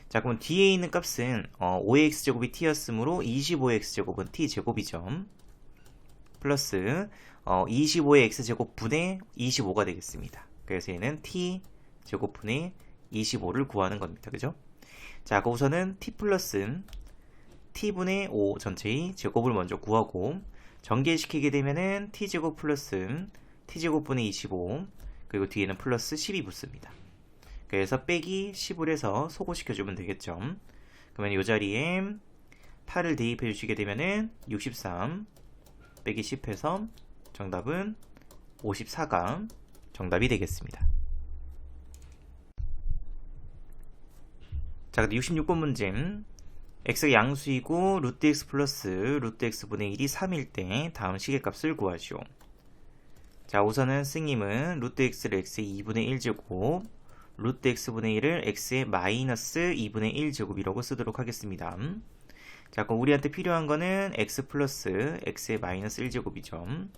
자, 그럼 뒤에 있는 값은 5의 x제곱이 t였으므로 25의 x제곱은 t제곱이죠. 플러스 25의 x제곱 분의 25가 되겠습니다. 그래서 얘는 t제곱 분의 25를 구하는 겁니다. 그죠? 자, 우선은 t 플러스 t분의 5 전체의 제곱을 먼저 구하고 전개시키게 되면은 t제곱 플러스 t제곱 분의 25 그리고 뒤에는 플러스 10이 붙습니다. 그래서 빼기 10을 해서 소거시켜주면 되겠죠. 그러면 이 자리에 8을 대입해 주시게 되면은 63 빼기 10 해서 정답은 54가 정답이 되겠습니다. 자, 근데 66번 문제. x가 양수이고 루트 x 플러스 루트 x분의 1이 3일 때 다음 시계값을 구하시오. 자, 우선은 스님은 루트 x를 x의 2분의 1제곱 루트 x분의 1을 x의 마이너스 2분의 1제곱이라고 쓰도록 하겠습니다. 자, 그럼 우리한테 필요한 거는 x 플러스 x의 마이너스 1제곱이죠.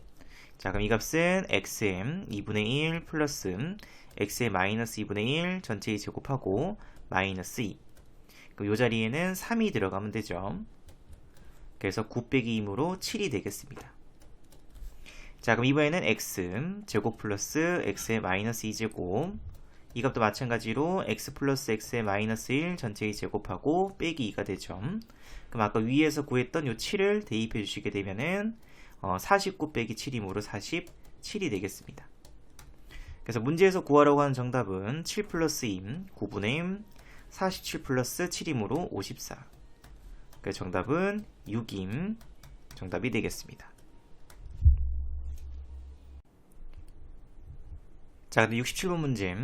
자, 그럼 이 값은 x의 2분의 1 플러스 x의 마이너스 2분의 1 전체의 제곱하고 마이너스 2. 그럼 이 자리에는 3이 들어가면 되죠. 그래서 9 빼기 2이므로 7이 되겠습니다. 자, 그럼 이번에는 x 제곱 플러스 x의 마이너스 2제곱 이 값도 마찬가지로 x 플러스 x의 마이너스 1 전체의 제곱하고 빼기 2가 되죠. 그럼 아까 위에서 구했던 이 7을 대입해 주시게 되면은 49 빼기 7이므로 47이 되겠습니다. 그래서 문제에서 구하라고 하는 정답은 7 플러스 2 9분의 47 플러스 7이므로 54. 그래서 정답은 6임 정답이 되겠습니다. 자, 근데 67번 문제.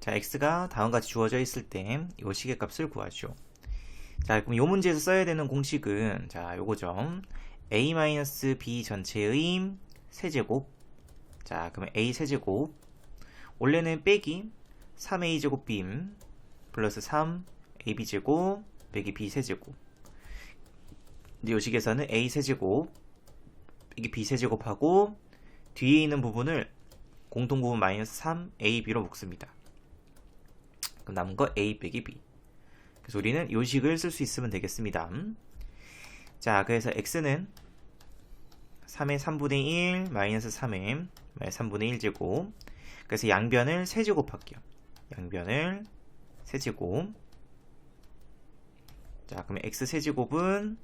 자, x가 다음같이 주어져 있을 때 이 시계값을 구하죠. 자, 그럼 이 문제에서 써야 되는 공식은 자, 요거죠. a-b 전체의 세제곱. 자, 그러면 a 세제곱. 원래는 빼기 3a 제곱 b 플러스 3ab제곱 빼기 b 세제곱. 근데 이 식에서는 a 세제곱 빼기 b 세제곱하고 뒤에 있는 부분을 공통부분 마이너스 3ab로 묶습니다. 그럼 남은 거 a 빼기 b. 그래서 우리는 이 식을 쓸 수 있으면 되겠습니다. 자, 그래서 x는 3의 3분의 1 마이너스 3의 3분의 1제곱. 그래서 양변을 세제곱할게요. 양변을 세제곱. 자, 그러면 x 세제곱은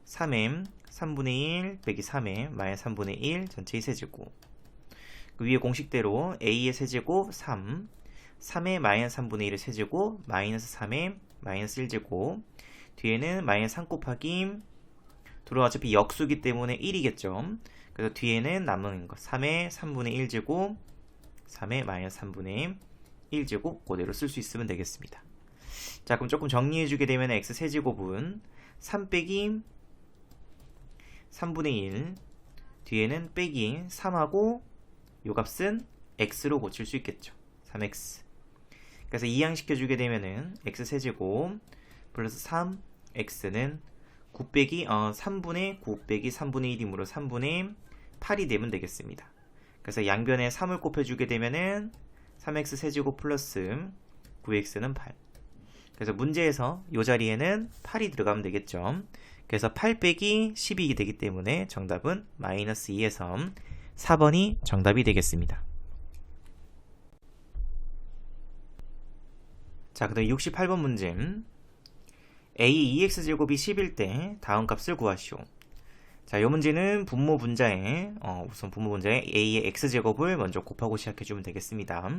3m 3분의 1 빼기 3m 마이너스 3분의 1 전체의 세제곱. 그 위에 공식대로 a의 세제곱 3, 3의 마이너스 3분의 1의 세제곱 마이너스 3의 마이너스 1제곱. 뒤에는 마이너스 3 곱하기 둘은 어차피 역수기 때문에 1이겠죠. 그래서 뒤에는 남은 거 3의 3분의 1제곱 3의 마이너스 3분의 1제곱 그대로 쓸 수 있으면 되겠습니다. 자, 그럼 조금 정리해주게 되면 x 세제곱은 3 빼기 3분의 1 뒤에는 빼기 3하고 요 값은 x로 고칠 수 있겠죠. 3x. 그래서 이항시켜주게 되면은 x 세제곱 플러스 3x는 9 빼기 3분의 9 빼기 3분의 1이므로 3분의 8이 되면 되겠습니다. 그래서 양변에 3을 곱해주게 되면은 3x 세제곱 플러스 9x는 8. 그래서 문제에서 이 자리에는 8이 들어가면 되겠죠. 그래서 8 빼기 12이 되기 때문에 정답은 마이너스 2에서 4번이 정답이 되겠습니다. 자, 그 다음 68번 문제. a 2x제곱이 10일 때 다음 값을 구하시오. 자, 이 문제는 분모 분자에 우선 분모 분자에 a의 x제곱을 먼저 곱하고 시작해주면 되겠습니다.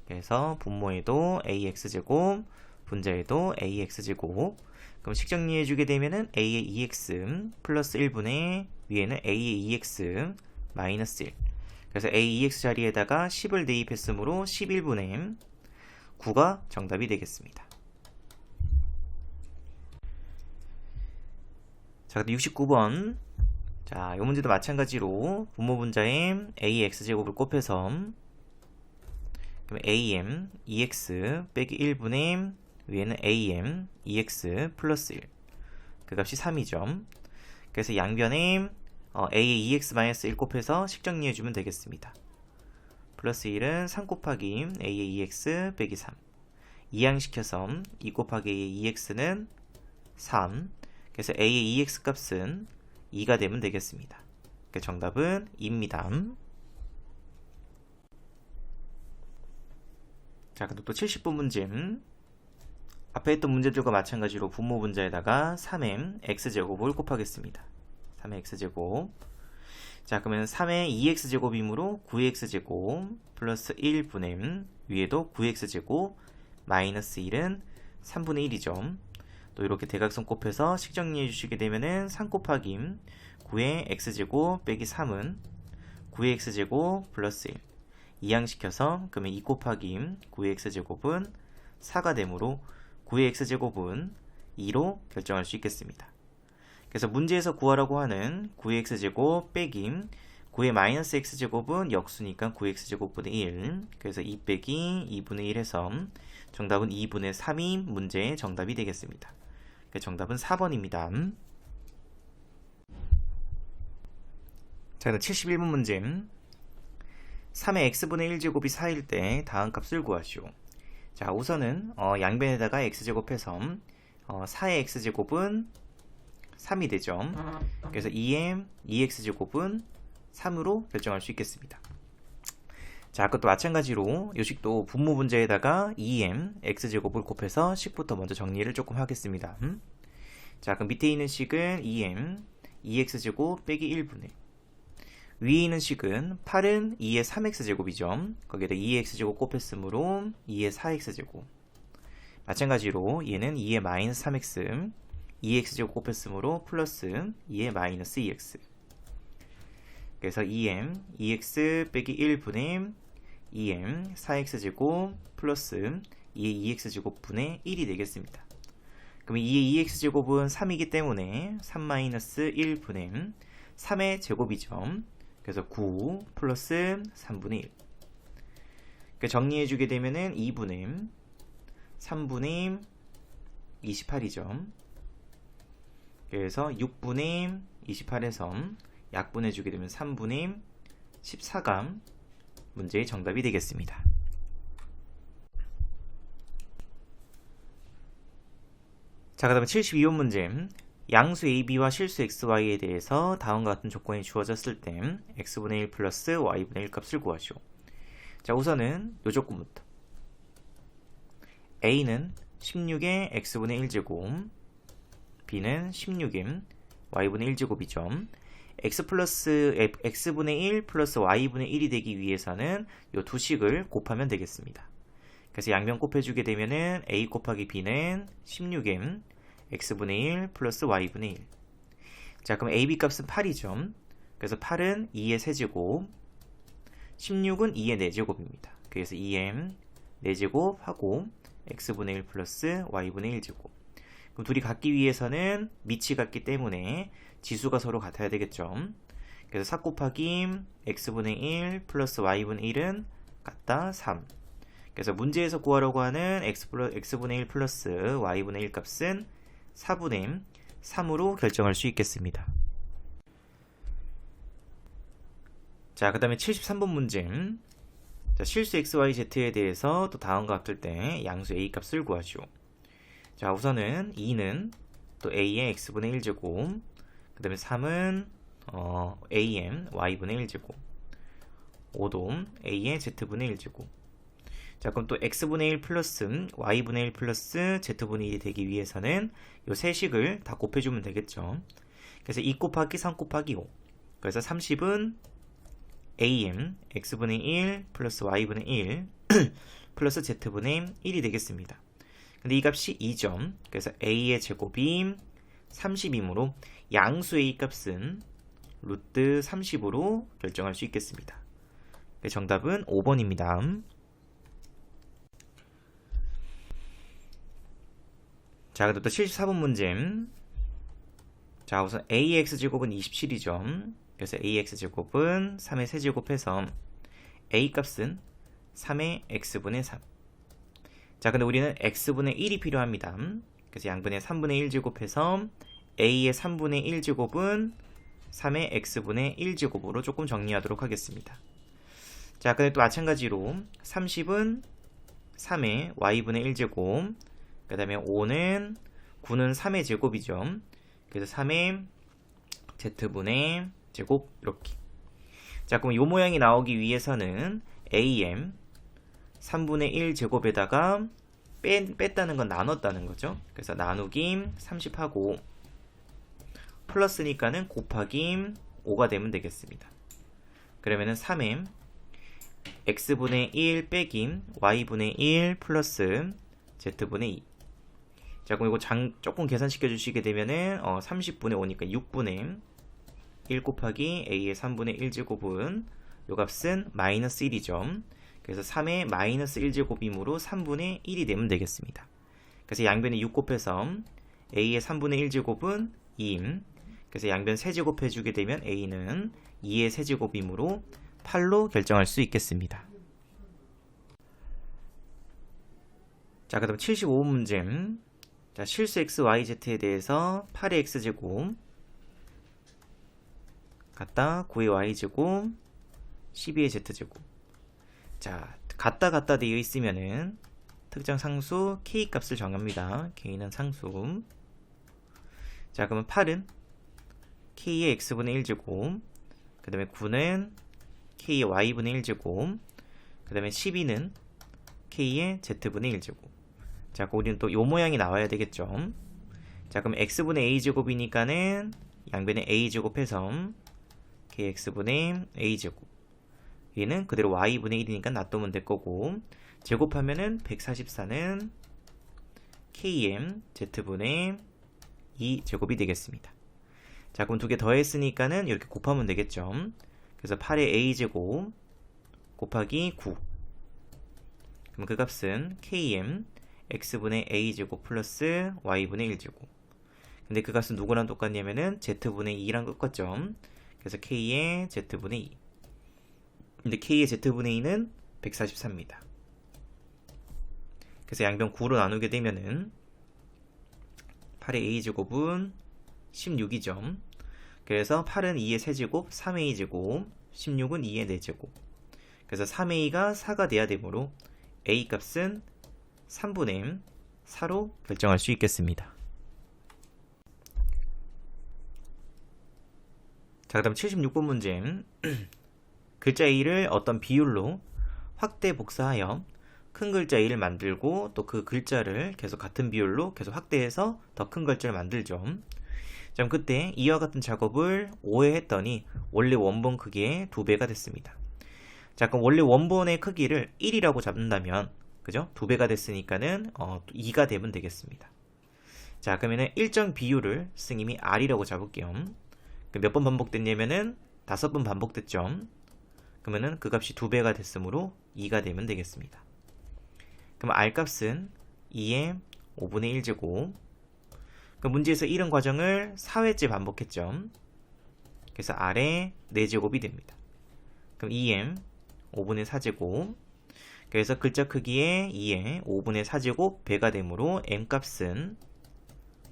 그래서 분모에도 ax제곱, 분자에도 ax제곱. 그럼 식정리해주게 되면은 a의 2x 플러스 1분의 위에는 a의 2x 마이너스 1. 그래서 a 2x 자리에다가 10을 대입했으므로 11분의 9가 정답이 되겠습니다. 자, 69번. 자, 이 문제도 마찬가지로 분모 분자에 ax제곱을 곱해서 그럼 am 2x 빼기 1분의 위에는 am 2x 플러스 1. 그 값이 3이죠. 그래서 양변에 a의 2x 마이너스 1 곱해서 식정리해주면 되겠습니다. 플러스 1은 3 곱하기 a의 2x 빼기 3. 이항시켜서 2 곱하기 a의 2x는 3. 그래서 a의 2x 값은 2가 되면 되겠습니다. 그래서 정답은 2입니다. 자, 그리고 또 70번 문제. 앞에 했던 문제들과 마찬가지로 분모 분자에다가 3m x제곱을 곱하겠습니다. 3의 x제곱. 자, 그러면 3의 2x제곱이므로 9x제곱 플러스 1분의 위에도 9x제곱 마이너스 1은 3분의 1이죠. 또 이렇게 대각선 곱해서 식정리해 주시게 되면은 3 곱하기 9의 x제곱 빼기 3은 9의 x제곱 플러스 1. 이항시켜서 그러면 2 곱하기 9의 x제곱은 4가 되므로 9의 x제곱은 2로 결정할 수 있겠습니다. 그래서 문제에서 구하라고 하는 9의 x제곱 빼기 9의 마이너스 x제곱은 역수니까 9의 x제곱분의 1. 그래서 2 빼기 2분의 1 해서 정답은 2분의 3이 문제의 정답이 되겠습니다. 그래서 정답은 4번입니다. 자, 71번 문제. 3의 x분의 1제곱이 4일 때 다음 값을 구하시오. 자, 우선은 양변에다가 x제곱해서 4의 x제곱은 3이 되죠. 그래서 2m 2x제곱은 3으로 결정할 수 있겠습니다. 자, 아까 또 마찬가지로 요식도 분모 분자에다가 2m x제곱을 곱해서 식부터 먼저 정리를 조금 하겠습니다. 자, 그럼 밑에 있는 식은 2m 2x제곱 빼기 1분의 위에 있는 식은 8은 2의 3x제곱이죠. 거기에다 2의 x제곱 곱했으므로 2의 4x제곱. 마찬가지로 얘는 2의 마이너스 3x 2x제곱 곱했으므로 플러스 2의 마이너스 2x. 그래서 2m 2x 빼기 1분의 2m 4x제곱 플러스 2의 2x제곱 분의 1이 되겠습니다. 그럼 2의 2x제곱은 3이기 때문에 3 마이너스 1분의 3의 제곱이죠. 그래서 9 플러스 3분의 1. 그러니까 정리해주게 되면은 2분의 3분의 28이죠. 그래서 6분의 28에서 약분해주게 되면 3분의 14가 문제의 정답이 되겠습니다. 자, 그 다음에 72번 문제. 양수 AB와 실수 XY에 대해서 다음과 같은 조건이 주어졌을 때 x분의 1 플러스 y분의 1 값을 구하시오. 자, 우선은 이 조건부터. A는 16의 x분의 1제곱, B는 16의 y분의 1제곱이죠. x분의 1 플러스 y분의 1이 되기 위해서는 이 두 식을 곱하면 되겠습니다. 그래서 양변 곱해주게 되면은 a 곱하기 b는 16m x분의 1 플러스 y분의 1. 자, 그럼 ab 값은 8이죠. 그래서 8은 2의 세제곱, 16은 2의 4제곱입니다. 그래서 2m 4제곱 하고 x분의 1 플러스 y분의 1제곱. 그럼 둘이 같기 위해서는 밑이 같기 때문에 지수가 서로 같아야 되겠죠. 그래서 4 곱하기 x분의 1 플러스 y분의 1은 같다 3. 그래서 문제에서 구하려고 하는 x분의 1 플러스 y분의 1 값은 4분의 3으로 결정할 수 있겠습니다. 자, 그 다음에 73번 문제. 자, 실수 xyz에 대해서 또 다음과 같을 때 양수 a 값을 구하시오. 자, 우선은 2는 또 a의 x분의 1제곱, 그 다음에 3은 am y분의 1제곱, 5도 a의 z분의 1제곱. 자, 그럼 또 x분의 1 플러스 y분의 1 플러스 z분의 1이 되기 위해서는 이 세 식을 다 곱해주면 되겠죠. 그래서 2 곱하기 3 곱하기 5. 그래서 30은 am x분의 1 플러스 y분의 1 플러스 z분의 1이 되겠습니다. 근데 이 값이 2점. 그래서 a의 제곱이 30이므로 양수 a 값은 루트 30으로 결정할 수 있겠습니다. 정답은 5번입니다. 자, 그다음 또 74번 문제. 자, 우선 ax제곱은 27이죠. 그래서 ax제곱은 3의 세제곱해서 a 값은 3의 x분의 3. 자, 근데 우리는 x분의 1이 필요합니다. 그래서 양분의 3분의 1제곱해서 a의 3분의 1제곱은 3의 x분의 1제곱으로 조금 정리하도록 하겠습니다. 자, 근데 또 마찬가지로 30은 3의 y분의 1제곱, 그 다음에 5는 9는 3의 제곱이죠. 그래서 3의 z분의 제곱 이렇게. 자, 그럼 이 모양이 나오기 위해서는 am 3분의 1 제곱에다가 뺐다는 건 나눴다는 거죠. 그래서 나누기 30하고 플러스니까는 곱하기 5가 되면 되겠습니다. 그러면은 3의 x분의 1 빼기 y분의 1 플러스 z분의 2. 자, 그럼 이거 조금 계산시켜 주시게 되면은 30분의 5니까 6분의 1 곱하기 a의 3분의 1제곱은 요 값은 마이너스 1이죠. 그래서 3의 마이너스 1제곱이므로 3분의 1이 되면 되겠습니다. 그래서 양변에 6 곱해서 a의 3분의 1제곱은 2임. 그래서 양변 세제곱 해주게 되면 a는 2의 세제곱이므로 8로 결정할 수 있겠습니다. 자, 그 다음 75번 문제. 자, 실수 x, y, z에 대해서 8의 x제곱 같다 9의 y제곱 12의 z제곱. 자, 같다 되어 있으면은 특정 상수 k 값을 정합니다. k는 상수. 자, 그러면 8은 k의 x분의 1제곱, 그 다음에 9는 k의 y분의 1제곱, 그 다음에 12는 k의 z분의 1제곱. 자, 우리는 또 요 모양이 나와야 되겠죠. 자, 그럼 x분의 a제곱이니까는 양변에 a제곱해서 kx분의 a제곱. 얘는 그대로 y분의 1이니까 놔두면 될 거고, 제곱하면은 144는 km z분의 2제곱이 되겠습니다. 자, 그럼 두 개 더했으니까는 이렇게 곱하면 되겠죠. 그래서 8의 a제곱 곱하기 9. 그럼 그 값은 km x분의 a제곱 플러스 y분의 1제곱. 근데 그 값은 누구랑 똑같냐면은 z분의 2랑 똑같죠. 그래서 k의 z분의 2. 근데 k의 z분의 2는 144입니다. 그래서 양변 9로 나누게 되면은 8의 a제곱은 16이죠. 그래서 8은 2의 세제곱, 3의 2제곱, 16은 2의 4제곱. 그래서 3의 2가 4가 돼야 되므로 a 값은 3분의 4로 결정할 수 있겠습니다. 자, 그다음 76번 문제. 글자 A를 어떤 비율로 확대 복사하여 큰 글자 A를 만들고 또 그 글자를 계속 같은 비율로 계속 확대해서 더 큰 글자를 만들죠. 자, 그럼 그때 이와 같은 작업을 5회 했더니 원래 원본 크기의 2배가 됐습니다. 자, 그럼 원래 원본의 크기를 1이라고 잡는다면, 그죠? 2배가 됐으니까는 2가 되면 되겠습니다. 자, 그러면은 일정 비율을 스님이 R이라고 잡을게요. 몇 번 반복됐냐면은 5번 반복됐죠. 그러면은 그 값이 2배가 됐으므로 2가 되면 되겠습니다. 그럼 R 값은 2의 5분의 1제곱. 그 문제에서 이런 과정을 4회째 반복했죠. 그래서 R의 4제곱이 됩니다. 그럼 2m 5분의 4제곱. 그래서 글자 크기의 2의 5분의 4제곱 배가 되므로 m값은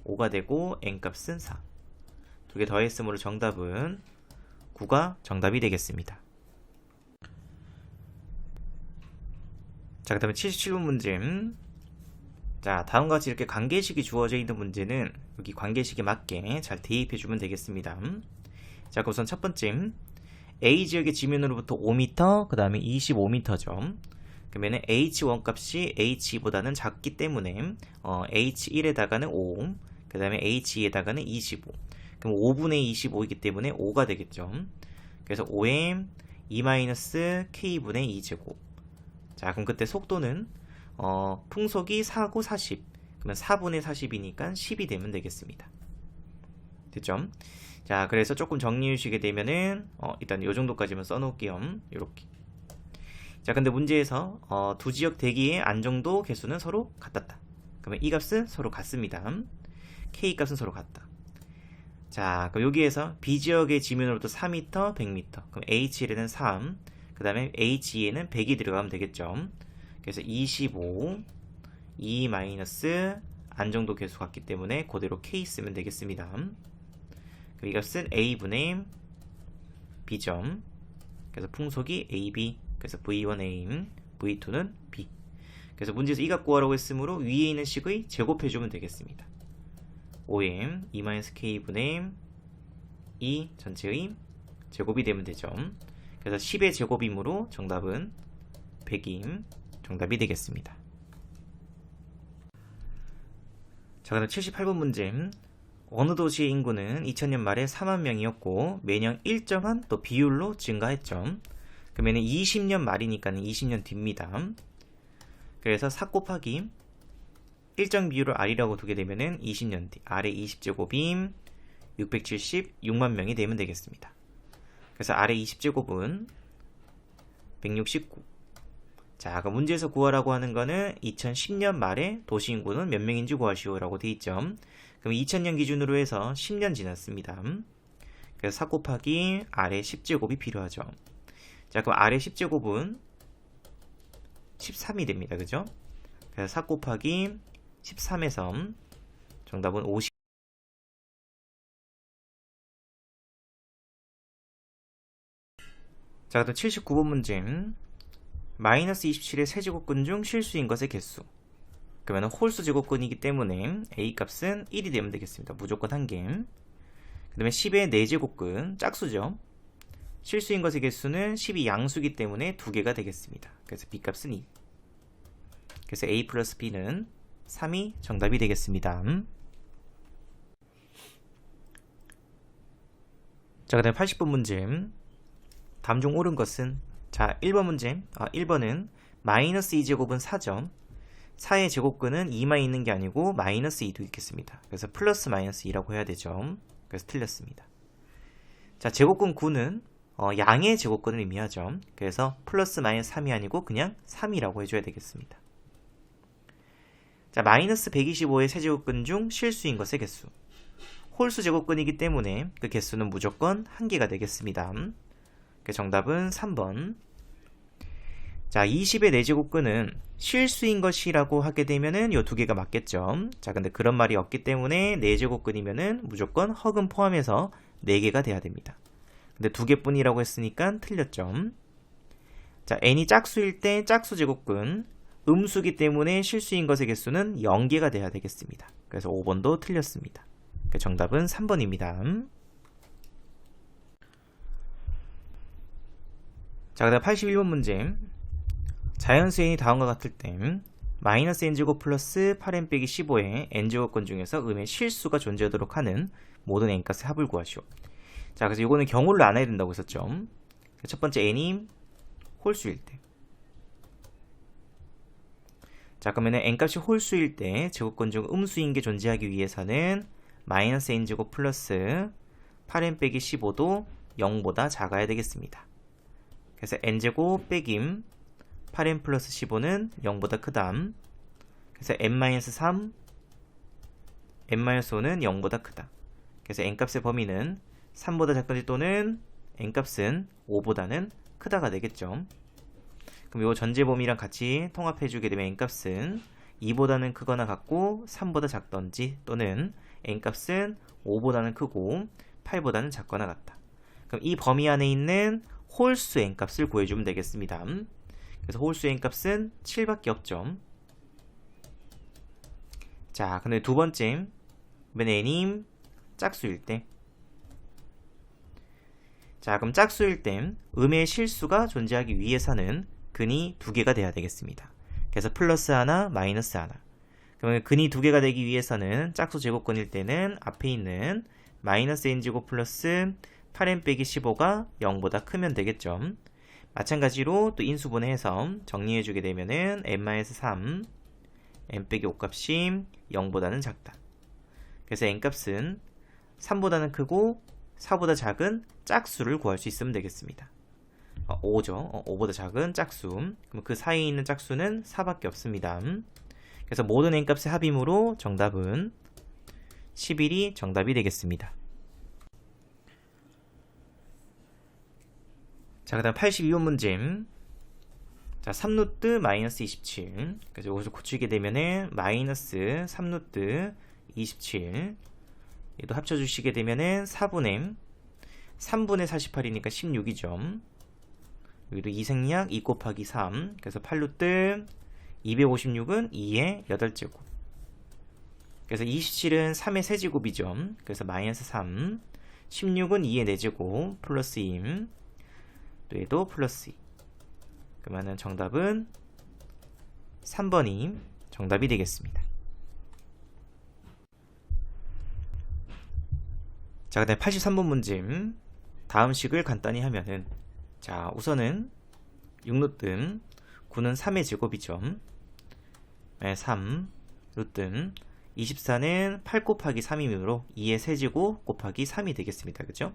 5가 되고 n값은 4. 두 개 더했으므로 정답은 9가 정답이 되겠습니다. 자, 그 다음에 77번 문제. 자, 다음과 같이 이렇게 관계식이 주어져 있는 문제는 여기 관계식에 맞게 잘 대입해 주면 되겠습니다. 자, 그럼 우선 첫 번째 A 지역의 지면으로부터 5m, 그 다음에 25m죠. 그러면은 H1 값이 H2보다는 작기 때문에 H1에다가는 5, 그 다음에 H2에다가는 25. 그럼 5분의 25이기 때문에 5가 되겠죠. 그래서 5m 2-k분의 2제곱. 자, 그럼 그때 속도는 풍속이 4고 40. 그러면 4분의 40이니까 10이 되면 되겠습니다. 됐죠? 자, 그래서 조금 정리해 주시게 되면은 일단 요 정도까지만 써놓을게요. 요렇게. 자, 근데 문제에서 두 지역 대기의 안정도 개수는 서로 같았다. 그러면 이 값은 서로 같습니다. K 값은 서로 같다. 자, 그럼 여기에서 B 지역의 지면으로부터 4m, 100m. 그럼 H1에는 3, 그 다음에 H2에는 100이 들어가면 되겠죠. 그래서 25, 2 마이너스 안정도 개수 같기 때문에 그대로 K 쓰면 되겠습니다. 이 값은 A분의 B점. 그래서 풍속이 AB. 그래서 V1A, V2는 B. 그래서 문제에서 이 값 구하라고 했으므로 위에 있는 식의 제곱해주면 되겠습니다. 5m 2-k분의 2 전체의 제곱이 되면 되죠. 그래서 10의 제곱이므로 정답은 100이 정답이 되겠습니다. 자, 그럼 78번 문제. 어느 도시의 인구는 2000년 말에 4만 명이었고 매년 일정한 또 비율로 증가했죠. 그러면 20년 말이니까 20년 뒤입니다. 그래서 4 곱하기 일정 비율을 R이라고 두게 되면은 20년 뒤 R의 20제곱이 676만 명이 되면 되겠습니다. 그래서 R의 20제곱은 169. 자, 그럼 문제에서 구하라고 하는 거는 2010년 말에 도시 인구는 몇 명인지 구하시오라고 되어 있죠. 그럼 2000년 기준으로 해서 10년 지났습니다. 그래서 4 곱하기 R의 10제곱이 필요하죠. 자, 그럼 R의 10제곱은 13이 됩니다. 그죠? 그래서 4 곱하기 13에서 정답은 50. 자, 그다음 79번 문제. 마이너스 27의 세제곱근 중 실수인 것의 개수. 그러면 홀수 제곱근이기 때문에 A 값은 1이 되면 되겠습니다. 무조건 1개. 그 다음에 10의 4제곱근, 짝수죠. 실수인 것의 개수는 10이 양수이기 때문에 2개가 되겠습니다. 그래서 B 값은 2. 그래서 A 플러스 B는 3이 정답이 되겠습니다. 자, 그 다음에 80번 문제. 다음 중 옳은 것은, 자, 1번 문제. 1번은 마이너스 2제곱은 4점. 4의 제곱근은 2만 있는 게 아니고 마이너스 2도 있겠습니다. 그래서 플러스 마이너스 2라고 해야 되죠. 그래서 틀렸습니다. 자, 제곱근 9는 양의 제곱근을 의미하죠. 그래서 플러스 마이너스 3이 아니고 그냥 3이라고 해줘야 되겠습니다. 자, 마이너스 125의 세제곱근 중 실수인 것의 개수. 홀수 제곱근이기 때문에 그 개수는 무조건 1개가 되겠습니다. 정답은 3번. 자, 20의 4제곱근은 실수인 것이라고 하게 되면은 요 2개가 맞겠죠. 자, 근데 그런 말이 없기 때문에 4제곱근이면은 무조건 허근 포함해서 4개가 돼야 됩니다. 근데 2개뿐이라고 했으니까 틀렸죠. 자, n이 짝수일 때 짝수 제곱근, 음수기 때문에 실수인 것의 개수는 0개가 돼야 되겠습니다. 그래서 5번도 틀렸습니다. 정답은 3번입니다. 자, 그다음 81번 문제. 자연수 n이 다음과 같을 때 마이너스 n제곱 플러스 8n 빼기 15의 n제곱권 중에서 음의 실수가 존재하도록 하는 모든 n값의 합을 구하시오. 자, 그래서 이거는 경우를 안 해야 된다고 했었죠. 첫 번째 n이 홀수일 때. 자, 그러면 n값이 홀수일 때 제곱권 중 음수인 게 존재하기 위해서는 마이너스 n제곱 플러스 8n 빼기 15도 0보다 작아야 되겠습니다. 그래서 n제곱 빼김 8n 플러스 15는 0보다 크다. 그래서 n-3, n-5는 0보다 크다. 그래서 n값의 범위는 3보다 작든지 또는 n값은 5보다는 크다가 되겠죠. 그럼 이 전제 범위랑 같이 통합해주게 되면 n값은 2보다는 크거나 같고 3보다 작던지 또는 n값은 5보다는 크고 8보다는 작거나 같다. 그럼 이 범위 안에 있는 홀수 n값을 구해주면 되겠습니다. 그래서 홀수 n값은 7밖에 없죠. 자, 근데 두 번째, n이 짝수일 때. 자, 그럼 짝수일 때 음의 실수가 존재하기 위해서는 근이 두 개가 돼야 되겠습니다. 그래서 플러스 하나, 마이너스 하나. 그러면 근이 두 개가 되기 위해서는 짝수 제곱권일 때는 앞에 있는 마이너스 n제곱 플러스 8n 빼기 15가 0보다 크면 되겠죠. 마찬가지로 또 인수분해해서 정리해주게 되면은 n-3, n 빼기 5값이 0보다는 작다. 그래서 n값은 3보다는 크고 4보다 작은 짝수를 구할 수 있으면 되겠습니다. 5죠. 5보다 작은 짝수. 그럼 그 사이에 있는 짝수는 4밖에 없습니다. 그래서 모든 n값의 합이므로 정답은 11이 정답이 되겠습니다. 자, 그 다음 82번 문제. 자, 3루트 마이너스 27. 그래서 여기서 고치게 되면은 마이너스 3루트 27. 얘도 합쳐주시게 되면은 3분의 48이니까 16이죠. 여기도 2생략 2 곱하기 3. 그래서 8루트 256은 2의 8제곱. 그래서 27은 3의 세제곱이죠. 그래서 마이너스 3. 16은 2의 4제곱 플러스 2. 또 얘도 플러스 2. 그러면 정답은 3번이 정답이 되겠습니다. 자, 그 다음에 83번 문제. 다음 식을 간단히 하면은, 자, 우선은 6루트 9는 3의 제곱이죠. 3 루트 24는 8 곱하기 3이므로 2의 세제곱 곱하기 3이 되겠습니다. 그죠?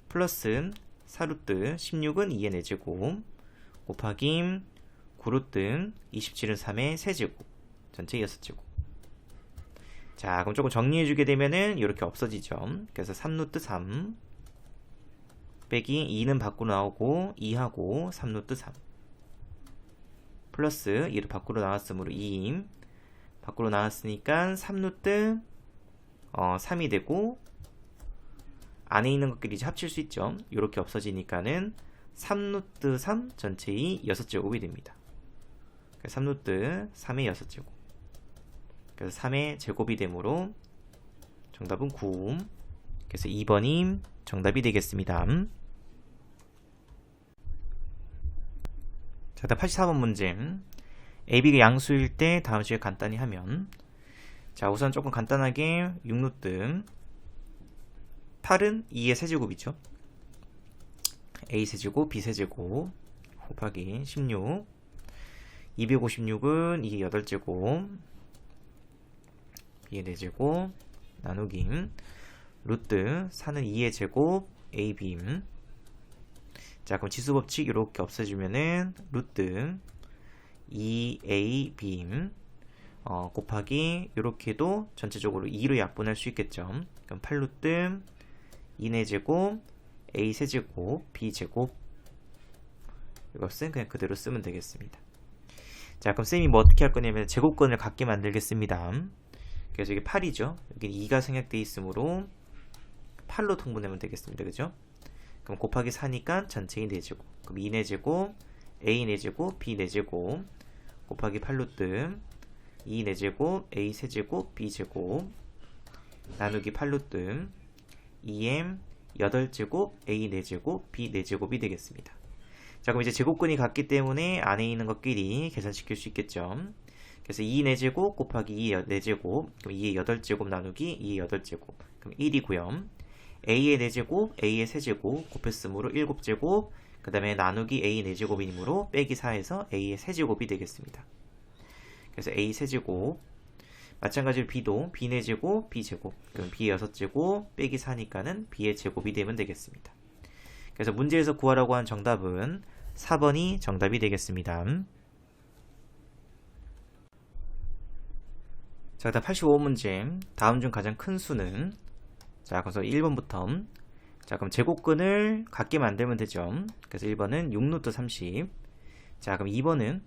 플러스 4루트 16은 2의 4제곱 곱하기 9루트 27은 3의 세제곱 전체 6제곱. 자, 그럼 조금 정리해주게 되면은 이렇게 없어지죠. 그래서 3루트 3 빼기 2는 밖으로 나오고 2하고 3루트 3 플러스 2를 밖으로 나왔으므로 2 밖으로 나왔으니까 3루트 3이 되고 안에 있는 것끼리 이제 합칠 수 있죠. 이렇게 없어지니까는 3루트 3 전체의 6제곱이 됩니다. 3루트 3의 6제곱. 그래서 3의 제곱이 되므로 정답은 9. 그래서 2번이 정답이 되겠습니다. 자, 다음 84번 문제. AB가 양수일 때 다음 식을 간단히 하면, 자, 우선 조금 간단하게 6루트 8은 2의 세제곱이죠. A 세제곱, B 세제곱 곱하기 16 256은 2의 8제곱 B의 4제곱 나누기 루트 4는 2의 제곱 AB. 자, 그럼 지수법칙 이렇게 없애주면은 루트 2AB 곱하기 이렇게도 전체적으로 2로 약분할 수 있겠죠. 그럼 8루트 2의 제곱 A 세제곱 B 제곱. 이것은 그냥 그대로 쓰면 되겠습니다. 자, 그럼 쌤이 뭐 어떻게 할 거냐면 제곱권을 같게 만들겠습니다. 그래서 이게 8이죠. 여기 2가 생략되어 있으므로 8로 통분하면 되겠습니다. 그죠? 그럼 곱하기 4니까 전체인 4제곱. 그럼 2 4제곱 A 4제곱 B 4제곱 곱하기 8루트 2 4제곱 A 세제곱 B 제곱 나누기 8루트 2M 8제곱 A 4제곱 B 4제곱이 되겠습니다. 자, 그럼 이제 제곱근이 같기 때문에 안에 있는 것끼리 계산시킬 수 있겠죠. 그래서 2 4제곱 곱하기 2 4제곱, 그럼 2의 8제곱 나누기 2의 8제곱, 그럼 1이고요. a의 4제곱, a의 세제곱 곱했으므로 7제곱, 그 다음에 나누기 a 4제곱이므로 빼기 4에서 a의 세제곱이 되겠습니다. 그래서 a 세제곱, 마찬가지로 b도 b 4제곱, b 제곱, 그럼 b의 6제곱 빼기 4니까는 b의 제곱이 되면 되겠습니다. 그래서 문제에서 구하라고 한 정답은 4번이 정답이 되겠습니다. 자, 다음 85문제. 다음 중 가장 큰 수는, 자, 그래서 1번부터, 자, 그럼 제곱근을 같게 만들면 되죠. 그래서 1번은 6루트 30. 자, 그럼 2번은,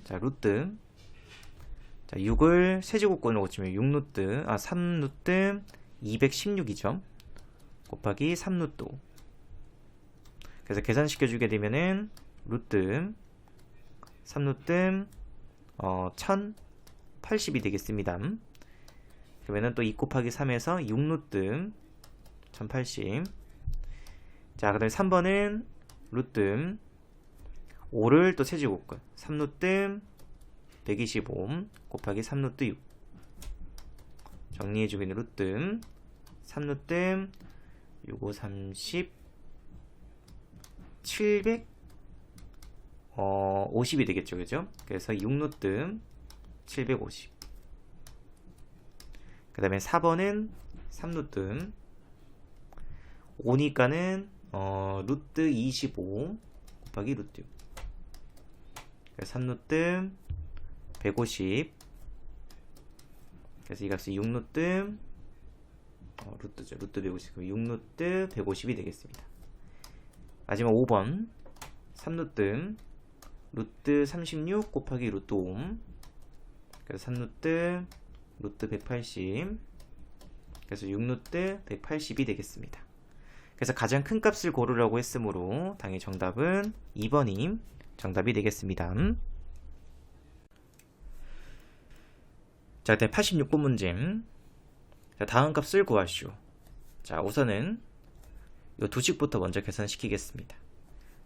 자, 루트, 자, 6을 세제곱근으로 고치면 3루트 216이죠. 곱하기 3루트 5. 그래서 계산시켜주게 되면은 루트 3루트 1080이 되겠습니다. 그러면은 또 2 곱하기 3에서 6루트 1080. 자, 그 다음에 3번은 루트 5를 또 세제곱근 3루트 125 곱하기 3루트 6. 정리해주기는 루트 3루트 6, 5, 30 750이 되겠죠, 그죠? 그래서 6루트 750. 그 다음에 4번은 3루트 5니까는 루트 25 곱하기 루트 6. 그래서 3루트 150. 그래서 이 값이 6루트 루트죠. 루트 150. 그럼 6루트 150이 되겠습니다. 마지막 5번 3루트 루트 36 곱하기 루트 5. 그래서 3루트 루트 180. 그래서 6루트 180이 되겠습니다. 그래서 가장 큰 값을 고르라고 했으므로 당연히 정답은 2번이 정답이 되겠습니다. 자, 86번 문제. 자, 다음 값을 구하시오. 자, 우선은 이 두 식부터 먼저 계산시키겠습니다.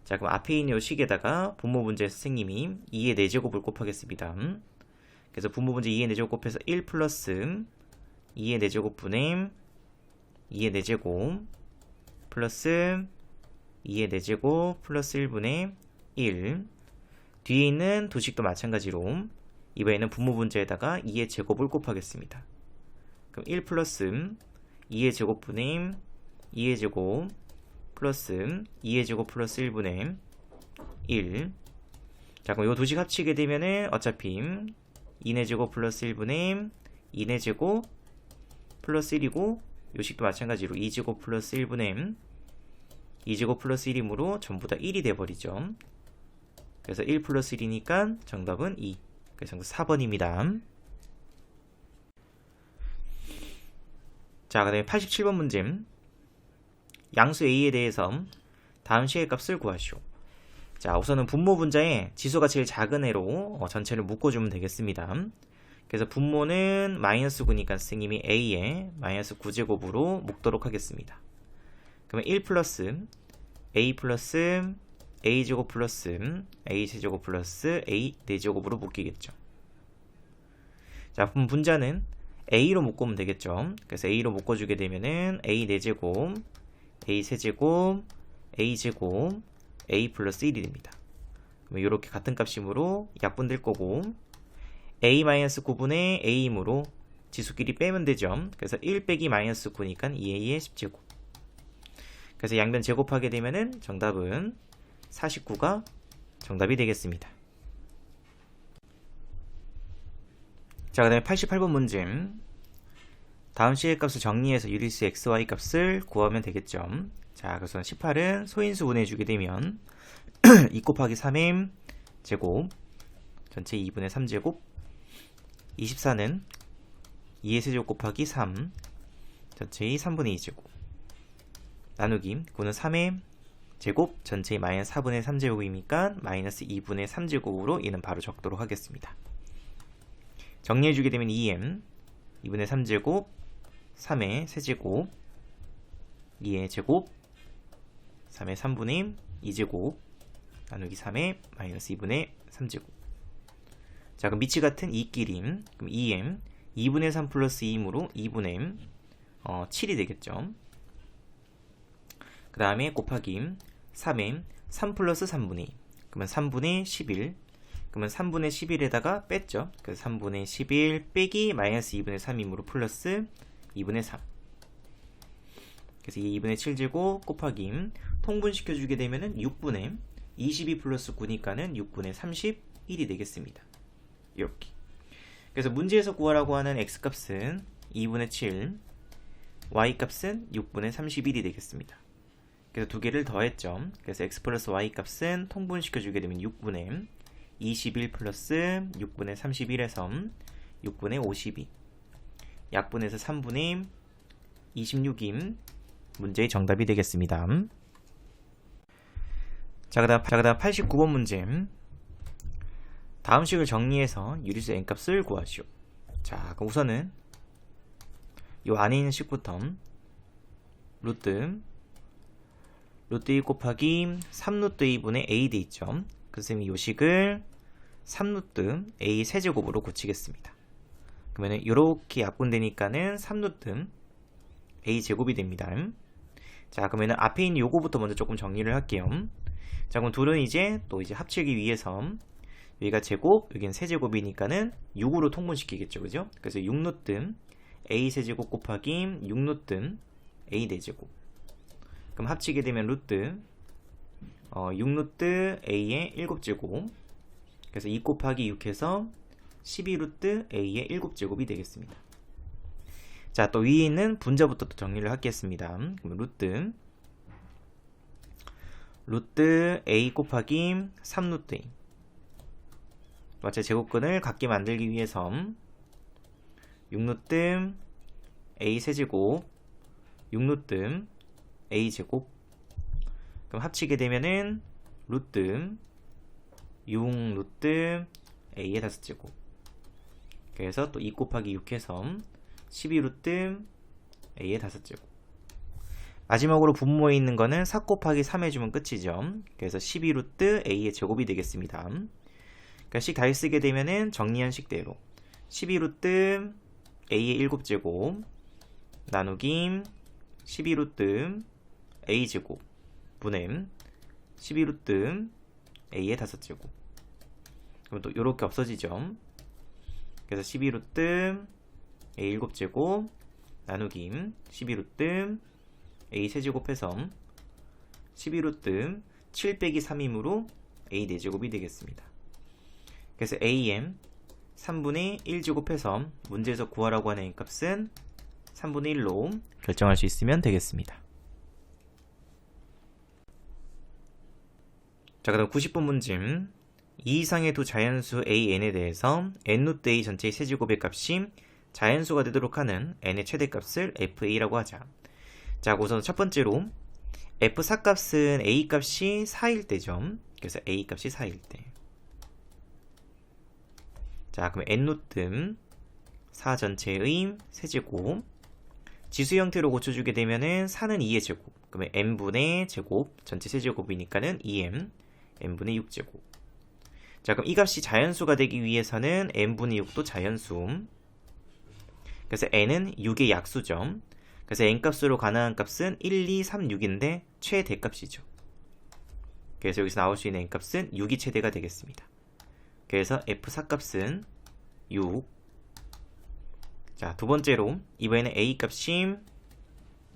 자, 그럼 앞에 있는 이 식에다가 분모 문제 선생님이 2의 4제곱을 곱하겠습니다. 그래서 분모 문제 2의 4제곱 곱해서 1 플러스 2의 4제곱 분의 2의 4제곱 플러스 2의 4제곱 플러스 1분의 1. 뒤에 있는 두 식도 마찬가지로 이번에는 분모 문제에다가 2의 제곱을 곱하겠습니다. 그럼 1 플러스 2의 제곱분의 2의 제곱 플러스 2의 제곱 플러스 1분의 1. 자, 그럼 이 두 식 합치게 되면은 어차피 2의 제곱 플러스 1분의 2의 제곱 플러스 1이고 이 식도 마찬가지로 2제곱 플러스 1분의 2제곱 플러스 1이므로 전부 다 1이 돼버리죠. 그래서 1 플러스 1이니까 정답은 2. 그래서 정답 4번입니다. 자, 그 다음에 87번 문제. 양수 a에 대해서 다음 식의 값을 구하시오. 자, 우선은 분모 분자에 지수가 제일 작은 애로 전체를 묶어주면 되겠습니다. 그래서 분모는 마이너스 9니까 선생님이 a에 마이너스 9제곱으로 묶도록 하겠습니다. 그러면 1 플러스 a 플러스 a제곱 플러스 a세제곱 플러스 a 4제곱으로 묶이겠죠. 자, 그럼 분자는 a로 묶으면 되겠죠. 그래서 a로 묶어주게 되면은 a 4제곱 a 세제곱 a제곱 a 플러스 1이 됩니다. 그럼 이렇게 같은 값이므로 약분될 거고 a-9분의 a이므로 지수끼리 빼면 되죠. 그래서 1 빼기 마이너스 9니까 2a의 10제곱. 그래서 양변 제곱하게 되면은 정답은 49가 정답이 되겠습니다. 자, 그 다음에 88번 문제. 다음 식의 값을 정리해서 유리수 xy 값을 구하면 되겠죠. 자, 그래서 18은 소인수 분해해주게 되면 2 곱하기 3의 제곱 전체 2분의 3제곱 24는 2의 세제곱 곱하기 3 전체의 3분의 2제곱 나누기 9는 3의 제곱 전체의 마이너스 4분의 3제곱이니까 마이너스 2분의 3제곱으로 이는 바로 적도록 하겠습니다. 정리해주게 되면 2m 2분의 3제곱 3의 세제곱 2의 제곱 3의 3분의 2제곱 나누기 3의 마이너스 2분의 3제곱. 자, 그럼 밑이 같은 2끼리, 그럼 2m 2분의 3 플러스 2이므로 2분의 7이 되겠죠. 그 다음에 곱하기 3m 3 플러스 3분의 2, 그러면 3분의 11, 그러면 3분의 11에다가 뺐죠. 그래서 3분의 11 빼기 마이너스 2분의 3이므로 플러스 2분의 3. 그래서 이 2분의 7제곱 곱하기 통분시켜주게 되면은 6분의 22 플러스 9니까는 6분의 31이 되겠습니다. 이렇게. 그래서 문제에서 구하라고 하는 x값은 2분의 7, y값은 6분의 31이 되겠습니다. 그래서 두 개를 더했죠. 그래서 x 플러스 y값은 통분시켜주게 되면 6분의 21 플러스 6분의 31에서 6분의 52, 약분해서 3분의 26임 문제의 정답이 되겠습니다. 자, 그다음 89번 문제. 다음 식을 정리해서 유리수 n값을 구하시오. 자, 그럼 우선은 이 안에 있는 식부터 루트 2 곱하기 3루트 2분의 a 돼 있죠. 그래서 이 식을 3루트 a 세제곱으로 고치겠습니다. 그러면 이렇게 약분되니까는 3루트 a 제곱이 됩니다. 자, 그러면 앞에 있는 요거부터 먼저 조금 정리를 할게요. 자, 그럼 둘은 이제 또 이제 합치기 위해서 여기가 제곱, 여기는 세제곱이니까는 6으로 통분시키겠죠, 그죠? 그래서 6루트 a 세제곱 곱하기 6루트 a 대제곱. 그럼 합치게 되면 루트 6루트 a의 7제곱. 그래서 2 곱하기 6 해서 12루트 a의 7제곱이 되겠습니다. 자, 또 위에 있는 분자부터 또 정리를 하겠습니다. 그럼 루트 a 곱하기 3루트 a. 마치 제곱근을 같게 만들기 위해서 6루트 a 세제곱 6루트 a 제곱. 그럼 합치게 되면은 루트 6루트 a의 5제곱. 그래서 또 2 곱하기 6 해서 12루트 a의 5제곱. 마지막으로 분모에 있는 거는 4 곱하기 3 해주면 끝이죠. 그래서 12루트 a의 제곱이 되겠습니다. 그러니까 식 다 쓰게 되면은 정리한 식대로 12루트 a의 7제곱 나누기 12루트 a 제곱 분의 12루트 a의 5제곱. 그럼 또 이렇게 없어지죠. 그래서 12루트 a 7제곱 나누기 12루트 a 세제곱 해서 12루트 7 빼기 3이므로 a 4제곱이 되겠습니다. 그래서 am 3분의 1제곱 해서 문제에서 구하라고 하는 값은 3분의 1로 결정할 수 있으면 되겠습니다. 자, 그다음 90번 문제. 이 이상의 두 자연수 an에 대해서 n루트 a 전체의 세제곱의 값이 자연수가 되도록 하는 n의 최대값을 fa라고 하자. 자, 우선 첫 번째로 f4 값은 a 값이 4일 때죠. 그래서 a 값이 4일 때. 자, 그럼 n루트 4 전체의 세제곱. 지수 형태로 고쳐주게 되면은 4는 2의 제곱. 그러면 n분의 제곱 전체 세제곱이니까는 2m n분의 6제곱. 자, 그럼 이 값이 자연수가 되기 위해서는 n분의 6도 자연수. 그래서 n은 6의 약수죠. 그래서 n값으로 가능한 값은 1, 2, 3, 6인데 최대값이죠. 그래서 여기서 나올 수 있는 n값은 6이 최대가 되겠습니다. 그래서 f4 값은 6. 자, 두 번째로 이번에는 a 값이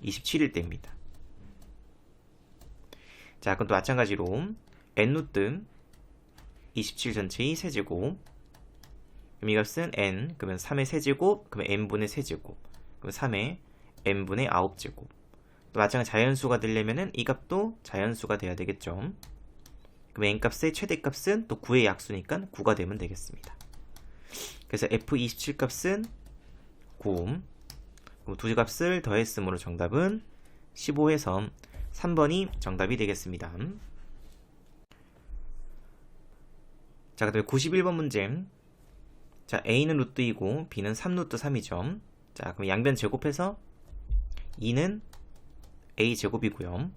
27일 때입니다. 자, 그럼 또 마찬가지로 n루트 27 전체의 세제곱. 그럼 이 값은 n, 그러면 3의 세제곱, 그러면 n분의 세제곱. 그럼 3의 n분의 9제곱. 또 마찬가지 자연수가 되려면은 이 값도 자연수가 돼야 되겠죠. 그럼 n값의 최대값은 또 9의 약수니까 9가 되면 되겠습니다. 그래서 f27 값은 9. 그럼 두 값을 더했으므로 정답은 15해서 3번이 정답이 되겠습니다. 자, 그 다음에 91번 문제. 자, a는 루트 2고 b는 3루트 3이죠. 자, 그럼 양변 제곱해서 2는 a 제곱이고요.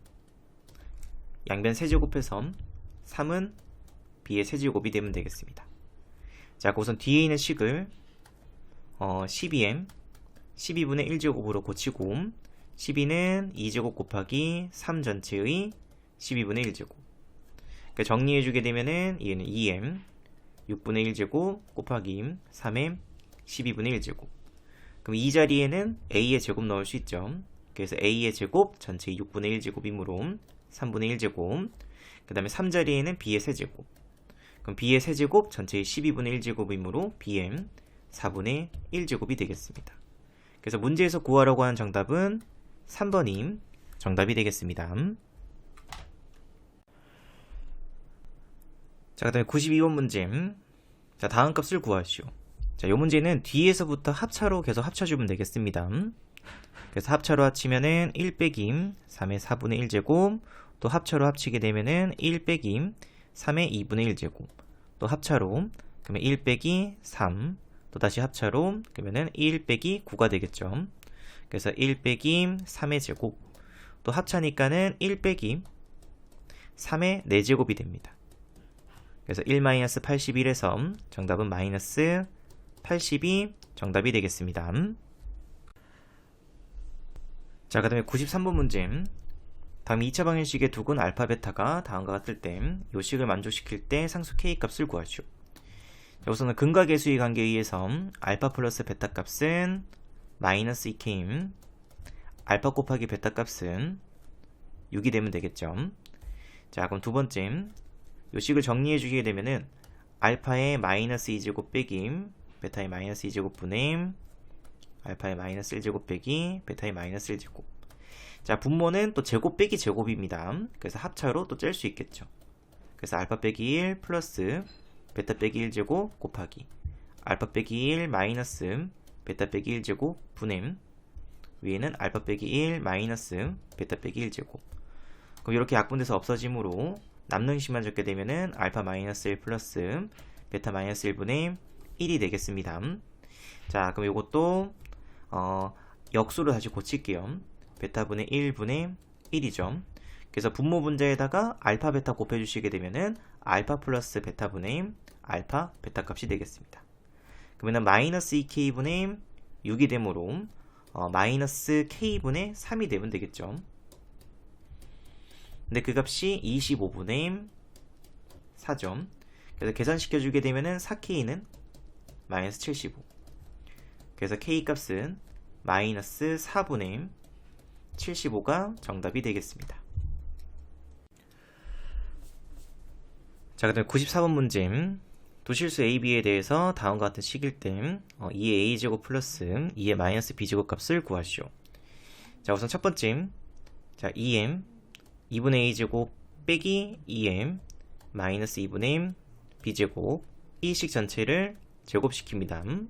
양변 세제곱해서 3은 b의 세제곱이 되면 되겠습니다. 자, 우선 뒤에 있는 식을 12m 12분의 1제곱으로 고치고 12는 2제곱 곱하기 3 전체의 12분의 1제곱. 그러니까 정리해주게 되면은 얘는 2m 6분의 1제곱 곱하기 3m 12분의 1제곱. 그럼 이 자리에는 a의 제곱 넣을 수 있죠. 그래서 a의 제곱 전체의 6분의 1제곱이므로 3분의 1제곱. 그 다음에 3자리에는 b의 세제곱. 그럼 b의 세제곱 전체의 12분의 1제곱이므로 b의 4분의 1제곱이 되겠습니다. 그래서 문제에서 구하라고 하는 정답은 3번이 정답이 되겠습니다. 자, 그 다음에 92번 문제. 자, 다음 값을 구하시오. 자, 이 문제는 뒤에서부터 합차로 계속 합쳐주면 되겠습니다. 그래서 합차로 합치면은 1 빼기 3의 4분의 1제곱, 또 합차로 합치게 되면은 1 빼기 3의 2분의 1제곱, 또 합차로 그러면 1 빼기 3, 또 다시 합차로 그러면은 1 빼기 9가 되겠죠. 그래서 1 빼기 3의 제곱, 또 합차니까는 1 빼기 3의 4제곱이 됩니다. 그래서 1-81에서 정답은 마이너스 80이 정답이 되겠습니다. 자, 그 다음에 93번 문제. 다음 2차 방정식의 두근 알파, 베타가 다음과 같을 때 요 식을 만족시킬 때 상수 k 값을 구하시오. 자, 우선은 근과 계수의 관계에 의해서 알파 플러스 베타 값은 마이너스 2k, 알파 곱하기 베타 값은 6이 되면 되겠죠. 자, 그럼 두 번째, 요 식을 정리해 주게 되면은 알파의 마이너스 2제곱 빼기 베타의 마이너스 2제곱 분의 알파의 마이너스 1제곱 빼기 베타의 마이너스 1제곱. 자, 분모는 또 제곱 빼기 제곱입니다. 그래서 합차로 또 짤 수 있겠죠. 그래서 알파 빼기 1 플러스 베타 빼기 1제곱 곱하기 알파 빼기 1 마이너스 베타 빼기 1제곱 분의 위에는 알파 빼기 1 마이너스 베타 빼기 1제곱. 그럼 이렇게 약분돼서 없어지므로 남는 식만 적게 되면은 알파 마이너스 1 플러스 베타 마이너스 1분의 1이 되겠습니다. 자, 그럼 이것도 역수로 다시 고칠게요. 베타분의 1분의 1이죠. 그래서 분모 분자에다가 알파 베타 곱해주시게 되면은 알파 플러스 베타분의 알파 베타 값이 되겠습니다. 그러면은 마이너스 2k분의 6이 되므로 마이너스 k분의 3이 되면 되겠죠. 근데 그 값이 25분의 4점. 그래서 계산시켜주게 되면은 4k는 마이너스 75. 그래서 k 값은 마이너스 4분의 75가 정답이 되겠습니다. 자, 그 다음에 94번 문제. 두 실수 a, b에 대해서 다음과 같은 식일 때 2의 a제곱 플러스 2의 마이너스 b제곱 값을 구하시오. 자, 우선 첫 번째, 자, 2m 2분의 a제곱 빼기 2m 마이너스 2분의 b제곱, 이 식 전체를 제곱시킵니다.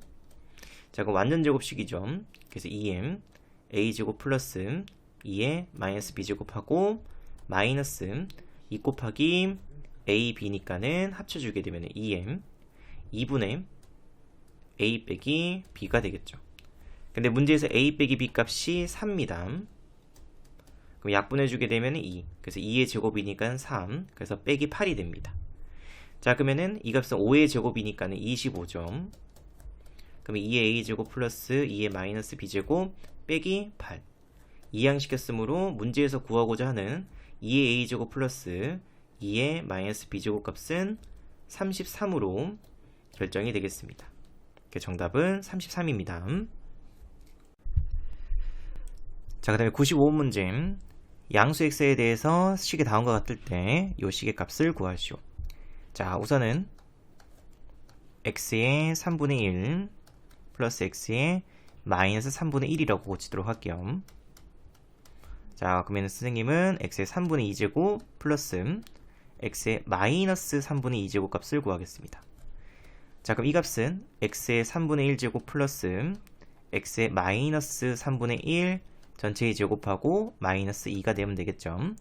자, 그럼 완전 제곱식이죠. 그래서 2m a제곱 플러스 2의 마이너스 b제곱하고 마이너스 2 곱하기 a, b니까는 합쳐주게 되면 2m 2분의 a 빼기 b가 되겠죠. 근데 문제에서 a 빼기 b 값이 3입니다. 그럼 약분해주게 되면 2. 그래서 2의 제곱이니까 3. 그래서 빼기 8이 됩니다. 자, 그러면은 이 값은 5의 제곱이니까는 25죠. 그럼 2의 a제곱 플러스 2의 마이너스 b제곱 빼기 8. 이항시켰으므로 문제에서 구하고자 하는 2의 a제곱 플러스 2의 마이너스 b제곱 값은 33으로 결정이 되겠습니다. 정답은 33입니다. 자, 그 다음에 95번 문제. 양수 x에 대해서 식이 다음과 같을 때 이 식의 값을 구하시오. 자, 우선은 x의 3분의 1 플러스 x의 마이너스 3분의 1이라고 고치도록 할게요. 자, 그러면 선생님은 x의 3분의 2제곱 플러스 x의 마이너스 3분의 2제곱 값을 구하겠습니다. 자, 그럼 이 값은 x의 3분의 1제곱 플러스 x의 마이너스 3분의 1 전체의 제곱하고 마이너스 2가 되면 되겠죠.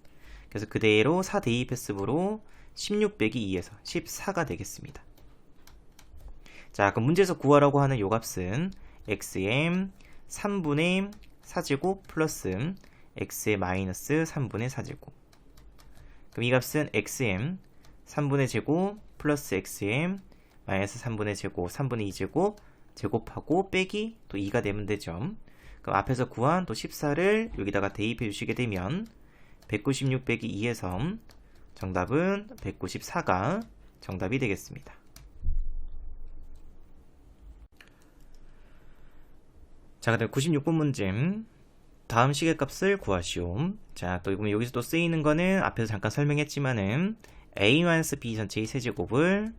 그래서 그대로 4 대입했으므로 16 빼기 2에서 14가 되겠습니다. 자, 그럼 문제에서 구하라고 하는 요 값은 x의 3분의 4제곱 플러스 x의 마이너스 3분의 4제곱. 그럼 이 값은 x의 3분의 제곱 플러스 x에 마이너스 3분의 제곱 3분의 2제곱 제곱하고 빼기 또 2가 되면 되죠. 그럼 앞에서 구한 또 14를 여기다가 대입해 주시게 되면 196 빼기 2에서 정답은 194가 정답이 되겠습니다. 자, 그 다음 96번 문제. 다음 시계값을 구하시오. 자, 또 이거 여기서 또 쓰이는 거는 앞에서 잠깐 설명했지만은 a-b 전체의 세제곱을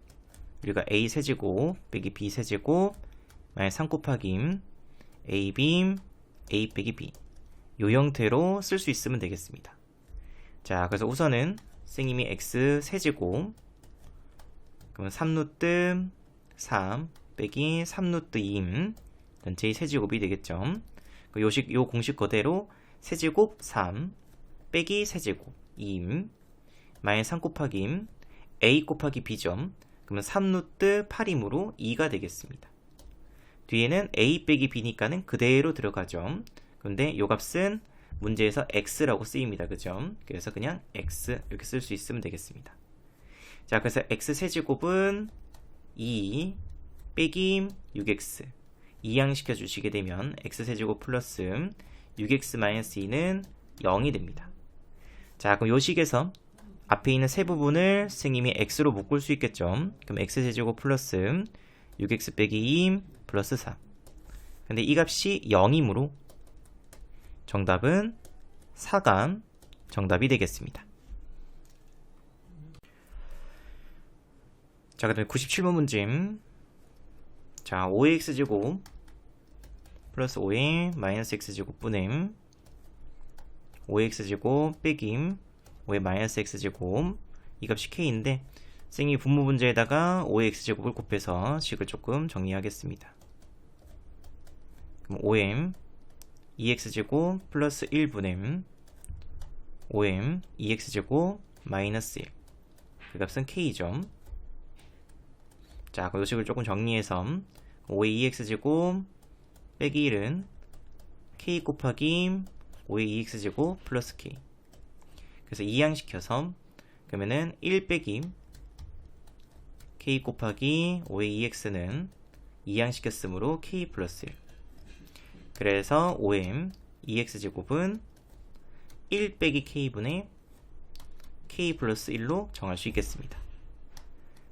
우리가 a 세제곱 빼기 b 세제곱 마이너스 3 곱하기 ab a 빼기 b 요 형태로 쓸 수 있으면 되겠습니다. 자, 그래서 우선은 선생님이 x 세제곱 그러면 3루트 3 빼기 3루트 2 전체의 세제곱이 되겠죠. 요 공식 그대로 세제곱 3 빼기 세제곱 2 마이너스 3 곱하기 a 곱하기 b점 그러면 3루트 8이므로 2가 되겠습니다. 뒤에는 a 빼기 b니까는 그대로 들어가죠. 그런데 요 값은 문제에서 x라고 쓰입니다. 그죠? 그래서 그냥 x 이렇게 쓸 수 있으면 되겠습니다. 자, 그래서 x 세제곱은 2 빼기 6x 이항시켜 주시게 되면 x세제곱 플러스 6x 마이너스 2는 0이 됩니다. 자, 그럼 요 식에서 앞에 있는 세 부분을 선생님이 x로 묶을 수 있겠죠. 그럼 x세제곱 플러스 6x 빼기 2 플러스 4 근데 이 값이 0이므로 정답은 4가 정답이 되겠습니다. 자, 그 다음에 97번 문제. 자, 5x제곱 플러스 5의 마이너스 x제곱 분의 5x제곱 빼기 5의 마이너스 x제곱 이 값이 k인데 선생님이 분모 문제에다가 5의 x제곱을 곱해서 식을 조금 정리하겠습니다. 그럼 5m 2x제곱 플러스 1분의 5m 2x제곱 마이너스 1 그 값은 k죠. 자, 그 요식을 조금 정리해서 5의 2x제곱 빼기 1은 k 곱하기 5의 2x제곱 플러스 k 그래서 이항시켜서 그러면은 1 빼기 k 곱하기 5의 2x는 이항시켰으므로 k 플러스 1 그래서 5m 2x제곱은 1 빼기 k분의 k 플러스 1로 정할 수 있겠습니다.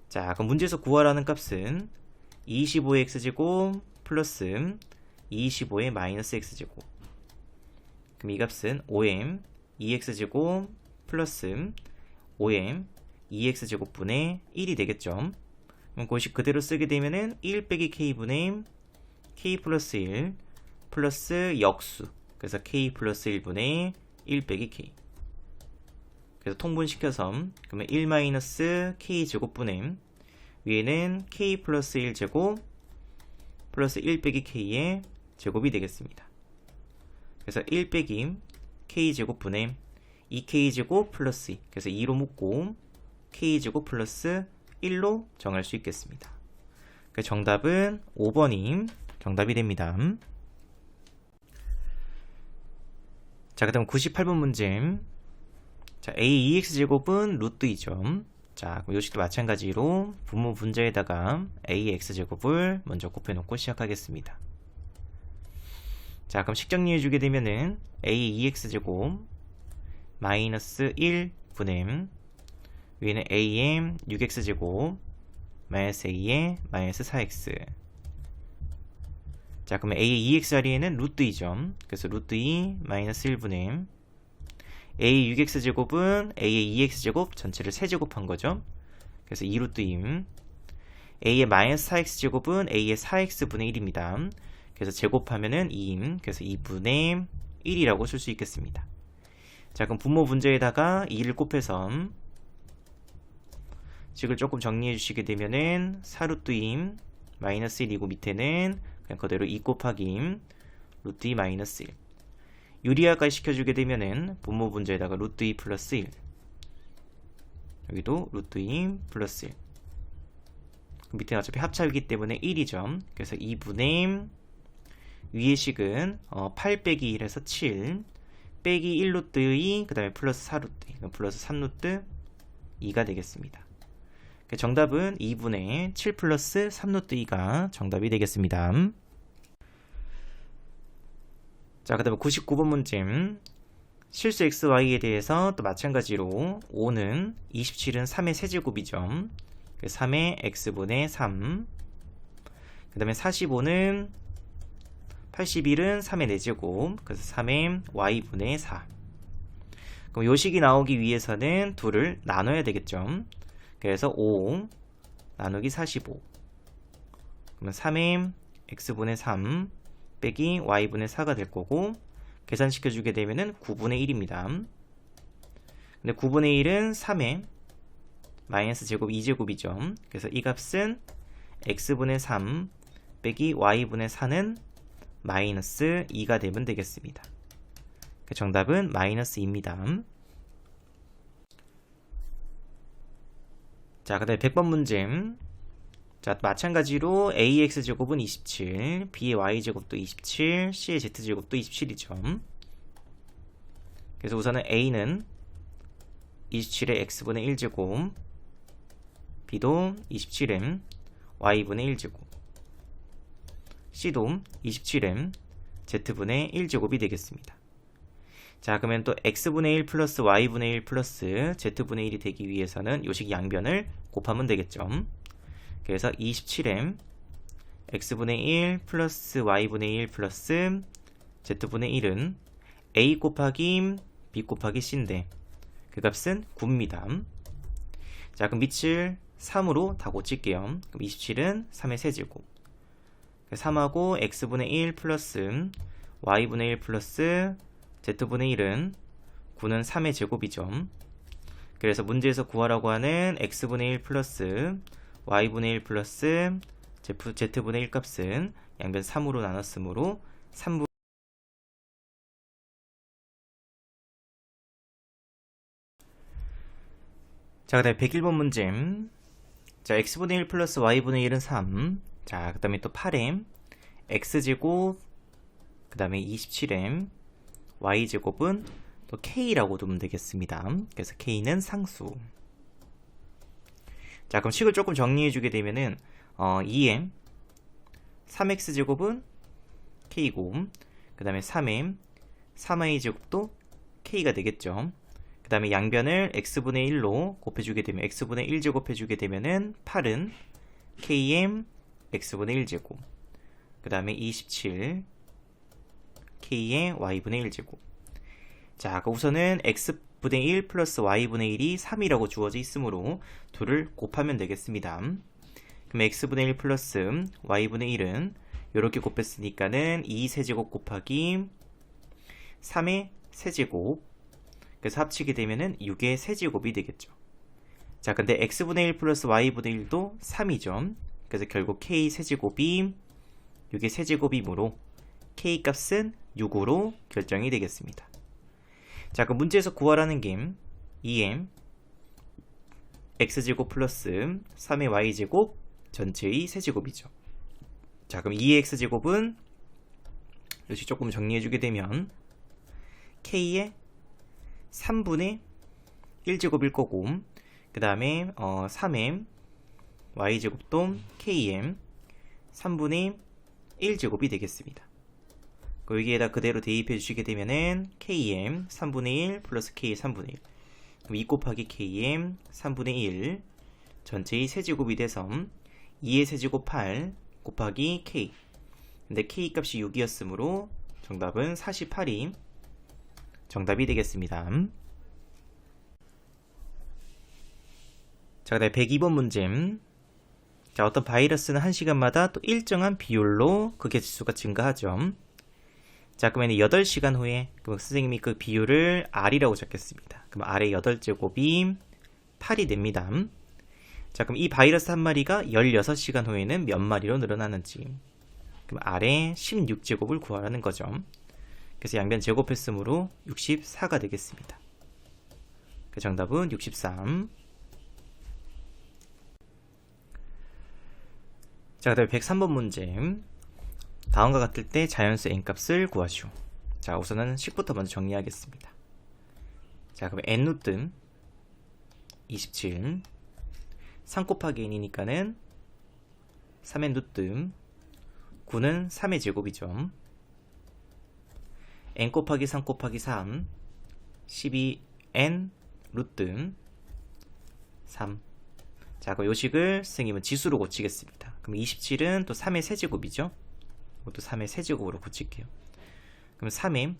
자, 그럼 문제에서 구하라는 값은 25의 x제곱 플러스 25의 마이너스 x제곱 그럼 이 값은 5m 2x제곱 플러스 5m 2x제곱분의 1이 되겠죠. 그럼 그것이 그대로 쓰게 되면은 1 빼기 k분의 k 플러스 1 플러스 역수 그래서 k 플러스 1분의 1 빼기 k 그래서 통분시켜서 그러면 1 마이너스 k 제곱분의 위에는 k 플러스 1 제곱 플러스 1 빼기 k의 제곱이 되겠습니다. 그래서 1 빼기 k 제곱분의 2k 제곱 플러스 2 그래서 2로 묶고 k 제곱 플러스 1로 정할 수 있겠습니다. 그래서 정답은 5번이 정답이 됩니다. 자, 그 다음 98번 문제. 자, a 2x제곱은 루트 2죠. 자, 그럼 요식도 마찬가지로 분모 분자에다가 ax제곱을 먼저 곱해놓고 시작하겠습니다. 자, 그럼 식 정리해주게 되면은 a 2x제곱 마이너스 1분의 위에는 a의 6x제곱 마이너스 a의 마이너스 4x 자, 그러면 a의 2x 자리에는 루트 2죠. 그래서 루트 2 마이너스 1분의 a의 6x제곱은 a의 2x제곱 전체를 세제곱한 거죠. 그래서 2루트 2 a의 마이너스 4x제곱은 a의 4x분의 1입니다. 그래서 제곱하면은 2 그래서 2분의 1이라고 쓸 수 있겠습니다. 자, 그럼 분모 분자에다가 2를 곱해서 식을 조금 정리해 주시게 되면은 4루트 2 마이너스 1이고 밑에는 그냥 그대로 2 곱하기 루트 2 마이너스 1 유리화까지 시켜주게 되면은 분모 분자에다가 루트 2 플러스 1 여기도 루트 2 플러스 1 밑에는 어차피 합차이기 때문에 1이죠. 그래서 2분의 위의 식은 8 빼기 1에서 7 빼기 1루트 2 그 다음에 플러스 4루트 2 플러스 3루트 2가 되겠습니다. 정답은 2분의 7 플러스 3루트 2가 정답이 되겠습니다. 자, 그 다음에 99번 문제. 실수 xy에 대해서 또 마찬가지로 5는 27은 3의 세제곱이죠. 3의 x분의 3. 그 다음에 45는 81은 3의 4제곱. 그래서 3의 y분의 4. 그럼 요 식이 나오기 위해서는 둘을 나눠야 되겠죠. 그래서 5 나누기 45. 그러면 3의 x분의 3 빼기 y분의 4가 될 거고, 계산시켜주게 되면은 9분의 1입니다. 근데 9분의 1은 3의 마이너스 제곱 2제곱이죠. 그래서 이 값은 x분의 3 빼기 y분의 4는 마이너스 2가 되면 되겠습니다. 정답은 마이너스 2입니다. 자, 그 다음에 100번 문제. 자, 마찬가지로 ax제곱은 27, b의 y제곱도 27, c의 z제곱도 27이죠. 그래서 우선은 a는 27의 x분의 1제곱, b도 27의 y분의 1제곱, c도 27의 z분의 1제곱이 되겠습니다. 자, 그러면 또 x분의 1 플러스 y분의 1 플러스 z분의 1이 되기 위해서는 요식 양변을 곱하면 되겠죠. 그래서 27의 x분의 1 플러스 y분의 1 플러스 z분의 1은 a 곱하기 b 곱하기 c인데 그 값은 9입니다. 자, 그럼 밑을 3으로 다 고칠게요. 그럼 27은 3의 세제곱. 3하고 x분의 1 플러스 y분의 1 플러스 z분의 1은 9는 3의 제곱이죠. 그래서 문제에서 구하라고 하는 x분의 1 플러스 y분의 1 플러스 z분의 1 값은 양변 3으로 나눴으므로 3분. 자, 그 다음에 101번 문제. 자, x분의 1 플러스 y분의 1은 3. 자, 그 다음에 또 8m x제곱, 그 다음에 27m y제곱은 또 k라고 두면 되겠습니다. 그래서 k는 상수. 자, 그럼 식을 조금 정리해주게 되면은 2m 3x제곱은 k고, 그 다음에 3m 3y제곱도 k가 되겠죠. 그 다음에 양변을 x분의 1로 곱해주게 되면 x분의 1제곱 해주게 되면은 8은 km x분의 1제곱, 그 다음에 27 k의 y분의 1제곱. 자, 우선은 x분의 1 플러스 y분의 1이 3이라고 주어져 있으므로 둘을 곱하면 되겠습니다. 그럼 x분의 1 플러스 y분의 1은 이렇게 곱했으니까는 2 세제곱 곱하기 3의 세제곱, 그래서 합치게 되면은 6의 세제곱이 되겠죠. 자, 근데 x분의 1 플러스 y분의 1도 3이죠. 그래서 결국 k 세제곱이 6의 세제곱이므로 k 값은 6으로 결정이 되겠습니다. 자, 그 문제에서 구하라는 게 2m x제곱 플러스 3의 y제곱 전체의 세제곱이죠. 자, 그럼 2의 x제곱은 역시 조금 정리해주게 되면 k의 3분의 1제곱일 거고, 그 다음에 3m y제곱도 km 3분의 1제곱이 되겠습니다. 여기에다 그대로 대입해 주시게 되면은 km 3분의 1 플러스 k 3분의 1, 그럼 2 곱하기 km 3분의 1 전체의 세제곱이 돼서 2의 세제곱 8 곱하기 k, 근데 k 값이 6이었으므로 정답은 48이 정답이 되겠습니다. 자, 그다음에 102번 문제. 자, 어떤 바이러스는 1시간마다 또 일정한 비율로 그 개체수가 증가하죠. 자, 그러면 8시간 후에 선생님이 그 비율을 R이라고 적겠습니다. 그럼 R의 8제곱이 8이 됩니다. 자, 그럼 이 바이러스 한 마리가 16시간 후에는 몇 마리로 늘어나는지. 그럼 R의 16제곱을 구하라는 거죠. 그래서 양변 제곱했으므로 64가 되겠습니다. 그 정답은 63. 자, 그 다음에 103번 문제. 다음과 같을 때 자연수 n값을 구하시오. 자, 우선은 식부터 먼저 정리하겠습니다. 자, 그럼 n루트 27. 3 곱하기 n이니까는 3n 루트 9는 3의 제곱이죠. n 곱하기 3 곱하기 3 12n 루트 3. 자, 그럼 요식을 선생님은 지수로 고치겠습니다. 그럼 27은 또 3의 세제곱이죠. 이것도 3의 세제곱으로 고칠게요. 그럼 3의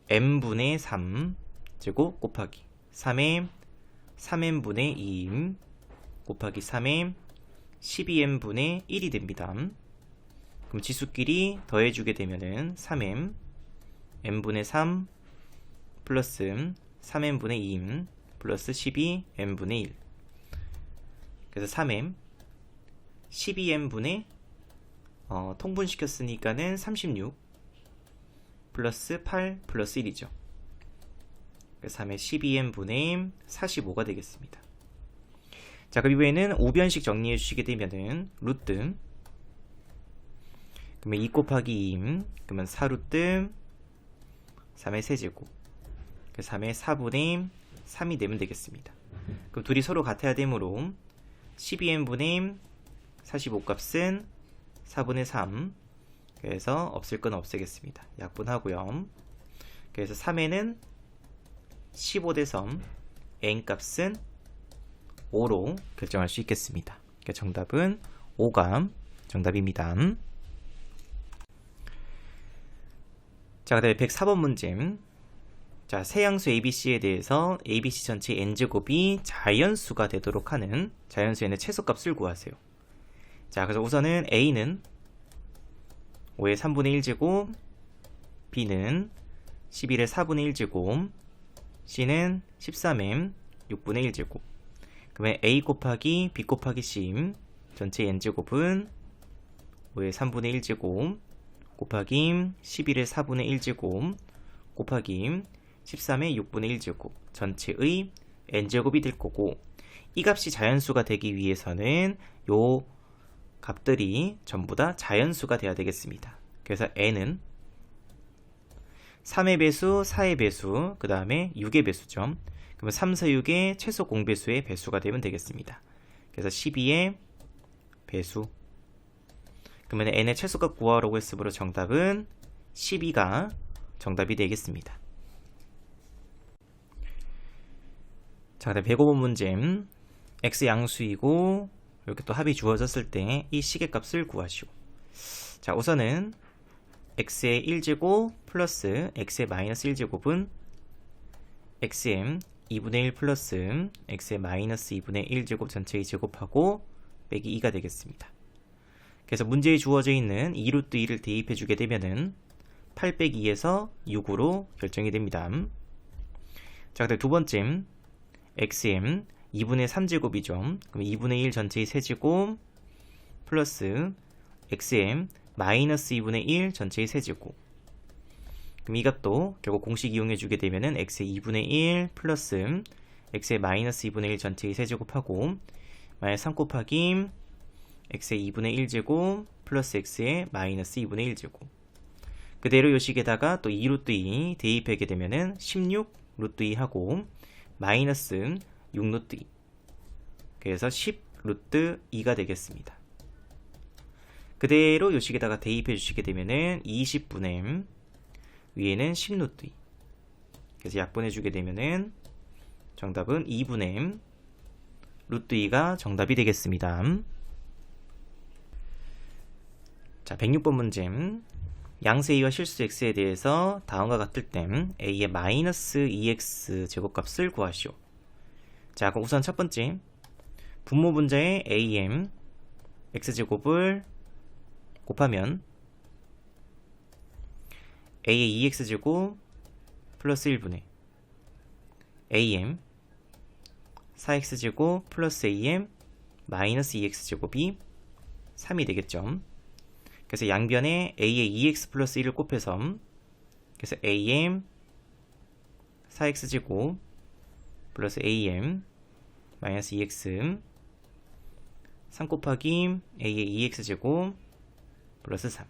n분의 3 제곱 곱하기 3의 3n분의 2 곱하기 3의 12n분의 1이 됩니다. 그럼 지수끼리 더해주게 되면은 3n n분의 3 플러스 3n분의 2 플러스 12n분의 1. 그래서 3n 12n분의 통분시켰으니까는 36 플러스 8 플러스 1이죠. 그래서 3의 12n분의 45가 되겠습니다. 자, 그럼 이번에는 우변식 정리해 주시게 되면은 루트 그러면 2 곱하기 2 그러면 4루트 3의 세제곱 3의 4분의 3이 되면 되겠습니다. 그럼 둘이 서로 같아야 되므로 12n분의 45 값은 4분의 3 그래서 없을 건 없애겠습니다. 약분하고요. 그래서 3에는 15대서 n 값은 5로 결정할 수 있겠습니다. 그러니까 정답은 5가 정답입니다. 자, 그 다음에 104번 문제. 자, 세 양수 ABC에 대해서 ABC 전체 n제곱이 자연수가 되도록 하는 자연수의 최소값을 구하세요. 자, 그래서 우선은 A는 5의 3분의 1제곱, B는 11의 4분의 1제곱, C는 13의 6분의 1제곱. 그러면 A 곱하기 B 곱하기 C 전체 n제곱은 5의 3분의 1제곱 곱하기 11의 4분의 1제곱 곱하기 13의 6분의 1제곱 전체의 n제곱이 될 거고, 이 값이 자연수가 되기 위해서는 요 값들이 전부 다 자연수가 돼야 되겠습니다. 그래서 n은 3의 배수, 4의 배수, 그 다음에 6의 배수죠. 그러면 3, 4, 6의 최소 공배수의 배수가 되면 되겠습니다. 그래서 12의 배수. 그러면 n의 최소값 구하라고 했으므로 정답은 12가 정답이 되겠습니다. 자, 그다음 105번 문제. x 양수이고 이렇게 또 합이 주어졌을 때 이 시계값을 구하시오. 자, 우선은 x의 1제곱 플러스 x의 마이너스 1제곱은 x의 2분의 1 플러스 x의 마이너스 2분의 1제곱 전체의 제곱하고 빼기 2가 되겠습니다. 그래서 문제에 주어져 있는 2루트 2를 대입해 주게 되면은 8 빼기 2에서 6으로 결정이 됩니다. 자, 그다음 두 번째 xm 2분의 3제곱이죠. 그럼 2분의 1 전체의 세제곱 플러스 xm 마이너스 2분의 1 전체의 세제곱. 그럼 이 값도 결국 공식 이용해 주게 되면은 x의 2분의 1 플러스 x의 마이너스 2분의 1 전체의 세제곱하고 마이너스 3 곱하기 x의 2분의 1제곱 플러스 x의 마이너스 2분의 1제곱. 그대로 요 식에다가 또 2루트 2 대입하게 되면은 16 루트 2 하고 마이너스 6 루트 2. 그래서 10 루트 2가 되겠습니다. 그대로 요 식에다가 대입해 주시게 되면은 20분의 위에는 10 루트 2. 그래서 약분해 주게 되면은 정답은 2분의 루트 2가 정답이 되겠습니다. 자, 106번 문제. 양수 a와 실수 x에 대해서 다음과 같을 땐 a의 마이너스 2x 제곱값을 구하시오. 자, 그럼 우선 첫 번째 분모 분자의 am x제곱을 곱하면 a의 2x제곱 플러스 1분의 am 4x제곱 플러스 am 마이너스 2x제곱이 3이 되겠죠. 그래서 양변에 a의 2x 플러스 1을 곱해서 그래서 am 4x제곱 플러스 am 마이너스 2x 3 곱하기 a의 2x제곱 플러스 3.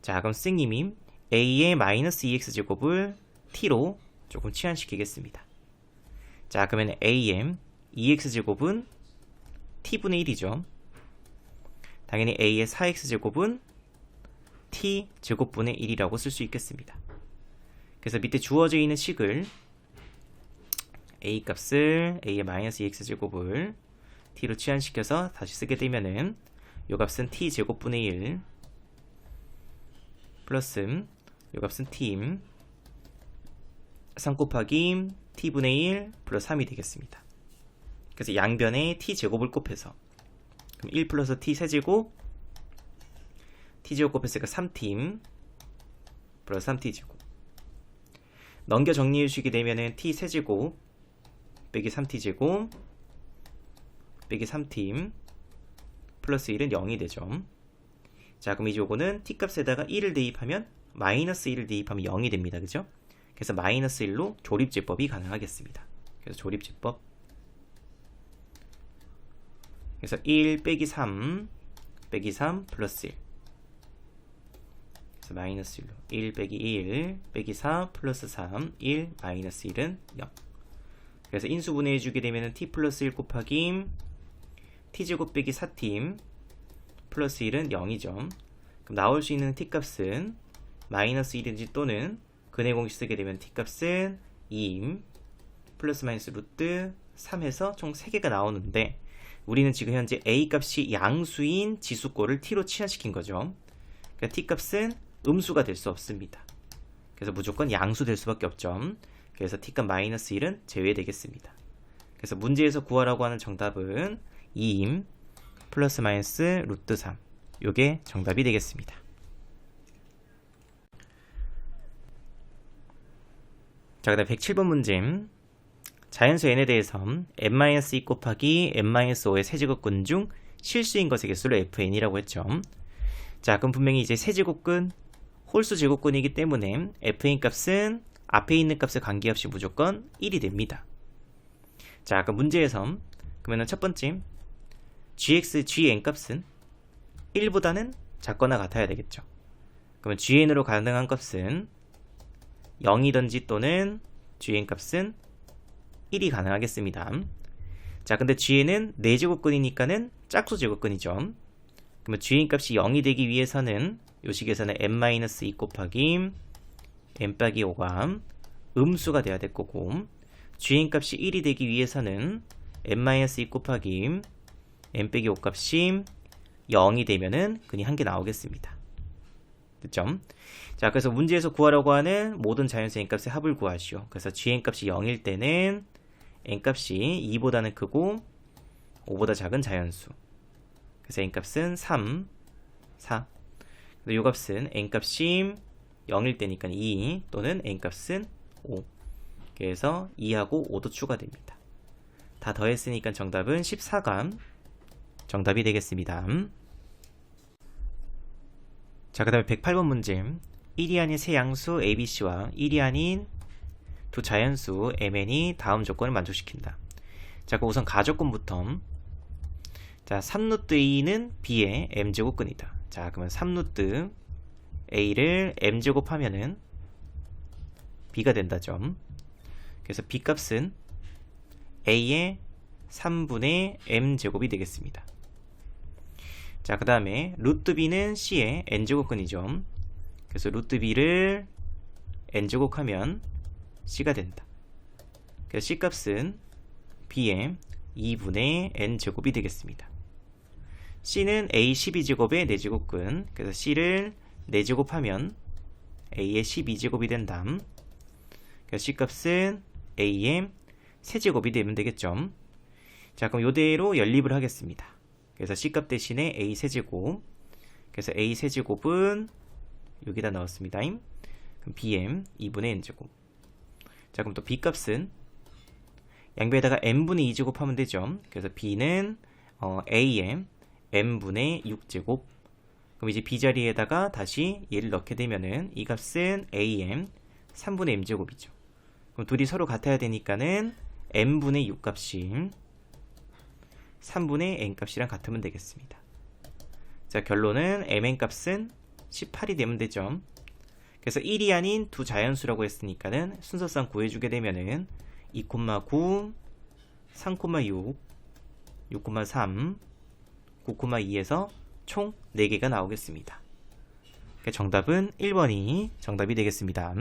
자, 그럼 선생님이 a의 마이너스 2x제곱을 t로 조금 치환시키겠습니다. 자, 그러면 am 2x제곱은 t분의 1이죠. 당연히 a의 4x제곱은 t제곱분의 1이라고 쓸 수 있겠습니다. 그래서 밑에 주어져 있는 식을 a 값을 a의 마이너스 2x제곱을 t로 치환시켜서 다시 쓰게 되면은 요 값은 t제곱분의 1 플러스 요 값은 t 3 곱하기 t분의 1 플러스 3이 되겠습니다. 그래서 양변에 t제곱을 곱해서 그럼 1 플러스 t 세제곱 t제곱 곱했으니까 3t 플러스 3t제곱 넘겨 정리해 주시게 되면은 t 세제곱 빼기 3t제곱 빼기 3t 플러스 1은 0이 되죠. 자, 그럼 이제 요거는 t 값에다가 1을 대입하면 마이너스 1을 대입하면 0이 됩니다. 그죠? 그래서 마이너스 1로 조립제법이 가능하겠습니다. 그래서 조립제법 그래서 1 빼기 3 빼기 3 플러스 1 그래서 마이너스 1로 1 빼기 1 빼기 4 플러스 3 1 마이너스 1은 0 그래서 인수분해 해주게 되면 t 플러스 1 곱하기 t제곱 빼기 4t 플러스 1은 0이죠. 그럼 나올 수 있는 t값은 마이너스 1인지 또는 근해 공식 쓰게 되면 t값은 2 플러스 마이너스 루트 3해서 총 3개가 나오는데 우리는 지금 현재 a값이 양수인 지수꼴을 t로 치환시킨 거죠. 그러니까 t값은 음수가 될 수 없습니다. 그래서 무조건 양수 될 수밖에 없죠. 그래서 t값 마이너스 1은 제외되겠습니다. 그래서 문제에서 구하라고 하는 정답은 2 플러스 마이너스 루트 3 요게 정답이 되겠습니다. 자, 그 다음 107번 문제 자연수 n에 대해서 n-2 곱하기 n-5의 세제곱근 중 실수인 것의 개수를 fn이라고 했죠. 자, 그럼 분명히 이제 세제곱근 홀수 제곱근이기 때문에 fn 값은 앞에 있는 값의 관계없이 무조건 1이 됩니다. 자, 그럼 문제에서 그러면 첫 번째 gx, gn 값은 1보다는 작거나 같아야 되겠죠. 그러면 gn으로 가능한 값은 0이든지 또는 gn 값은 1이 가능하겠습니다. 자, 근데 gn은 4제곱근이니까는 짝수 제곱근이죠. 그러면 gn 값이 0이 되기 위해서는 요 식에서는 n-2 곱하기 n-5가 음수가 돼야 될 거고 gn 값이 1이 되기 위해서는 n-2 곱하기 n-5 값이 0이 되면은 근이 한 개 나오겠습니다. 됐죠? 자, 그래서 문제에서 구하라고 하는 모든 자연수 n값의 합을 구하시오. 그래서 gn값이 0일 때는 n값이 2보다는 크고 5보다 작은 자연수. 그래서 n값은 3, 4. 근데 요 값은 n값이 0일 때니까 2 또는 n값은 5. 그래서 2하고 5도 추가됩니다. 다 더했으니까 정답은 14가 정답이 되겠습니다. 자, 그 다음에 108번 문제 1이 아닌 세 양수 ABC와 1이 아닌 두 자연수 MN이 다음 조건을 만족시킨다. 자, 그럼 우선 가조건부터 자, 3루트 A는 B의 M제곱근이다. 자, 그러면 3루트 A를 M제곱 하면은 B가 된다죠. 그래서 B 값은 A의 3분의 M제곱이 되겠습니다. 자, 그 다음에 루트 B는 C의 N제곱근이죠. 그래서 루트 B를 N제곱하면 C가 된다. 그래서 C 값은 B의 2분의 N제곱이 되겠습니다. C는 A 12제곱의 4제곱근. 그래서 C를 4제곱하면 A의 12제곱이 된다. 그래서 C 값은 A의 세제곱이 되면 되겠죠. 자, 그럼 이대로 연립을 하겠습니다. 그래서 C값 대신에 A 세제곱. 그래서 A 세제곱은 여기다 넣었습니다. 그럼 BM 2분의 N제곱. 자, 그럼 또 B값은 양변에다가 N분의 2제곱 하면 되죠. 그래서 B는 A의 N분의 6제곱. 그럼 이제 B 자리에다가 다시 얘를 넣게 되면은 이 값은 A의 3분의 M제곱이죠. 그럼 둘이 서로 같아야 되니까는 N분의 6 값이 3분의 N 값이랑 같으면 되겠습니다. 자, 결론은 MN 값은 18이 되면 되죠. 그래서 1이 아닌 두 자연수라고 했으니까는 순서상 구해주게 되면은 2,9, 3,6, 6,3, 9,2에서 총 4개가 나오겠습니다. 정답은 1번이 정답이 되겠습니다.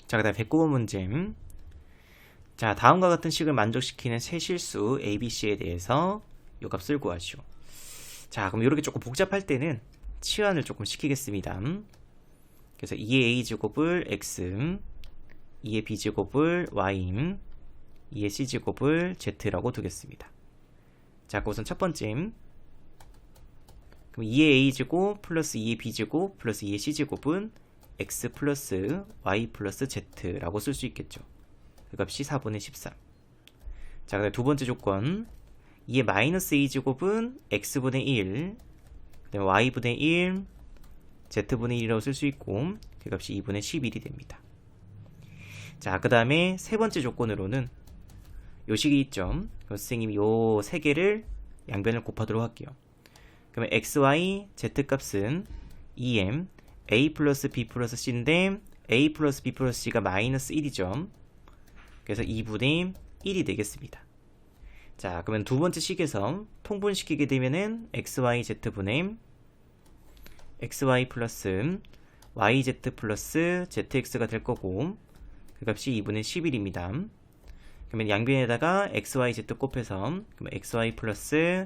자, 그 다음 109번 문제. 자, 다음과 같은 식을 만족시키는 세 실수 ABC에 대해서 요 값을 구하시오. 자, 그럼 이렇게 조금 복잡할 때는 치환을 조금 시키겠습니다. 그래서 2의 A제곱을 X, 2의 B제곱을 Y, 2의 C제곱을 Z라고 두겠습니다. 자, 우선 첫 번째. 그럼 2의 A제곱 플러스 2의 B제곱 플러스 2의 C제곱은 X 플러스 Y 플러스 Z라고 쓸 수 있겠죠. 그 값이 4분의 13. 자, 그다음 두 번째 조건. 2의 마이너스 A제곱은 X분의 1, 그 다음에 Y분의 1, Z분의 1이라고 쓸 수 있고, 그 값이 2분의 11이 됩니다. 자, 그 다음에 세 번째 조건으로는 요 식이 있죠. 선생님이 요 세 개를 양변을 곱하도록 할게요. 그러면 XY, Z 값은 2M, A 플러스 B 플러스 C인데 A 플러스 B 플러스 C가 마이너스 1이죠. 그래서 2분의 1이 되겠습니다. 자, 그러면 두 번째 식에서 통분시키게 되면은 XYZ분의 XY 플러스 YZ 플러스 ZX가 될 거고, 그 값이 2분의 11입니다. 그러면 양변에다가 XYZ 곱해서, 그러면 XY 플러스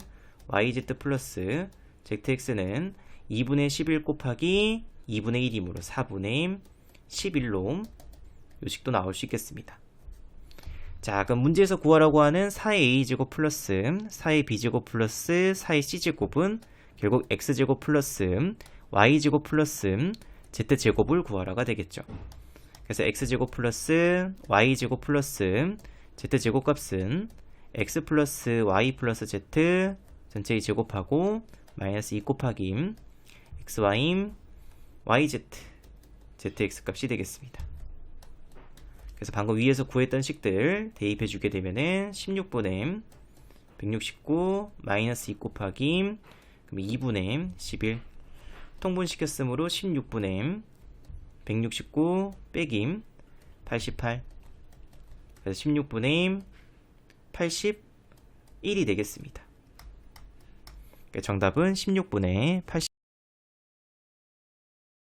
YZ 플러스 ZX는 2분의 11 곱하기 2분의 1이므로 4분의 11로 요 식도 나올 수 있겠습니다. 자, 그럼 문제에서 구하라고 하는 4의 A제곱 플러스 4의 B제곱 플러스 4의 C제곱은 결국 X제곱 플러스 Y제곱 플러스 Z제곱을 구하라가 되겠죠. 그래서 X제곱 플러스 Y제곱 플러스 Z제곱 값은 X 플러스 Y 플러스 Z 전체의 제곱하고 마이너스 2 곱하기 XY YZ ZX 값이 되겠습니다. 그래서 방금 위에서 구했던 식들 대입해 주게 되면은 16분의 169 마이너스 2 곱하기 그럼 2분의 11 통분시켰으므로 16분의 169 빼기 88 그래서 16분의 81이 되겠습니다. 정답은 16분의 81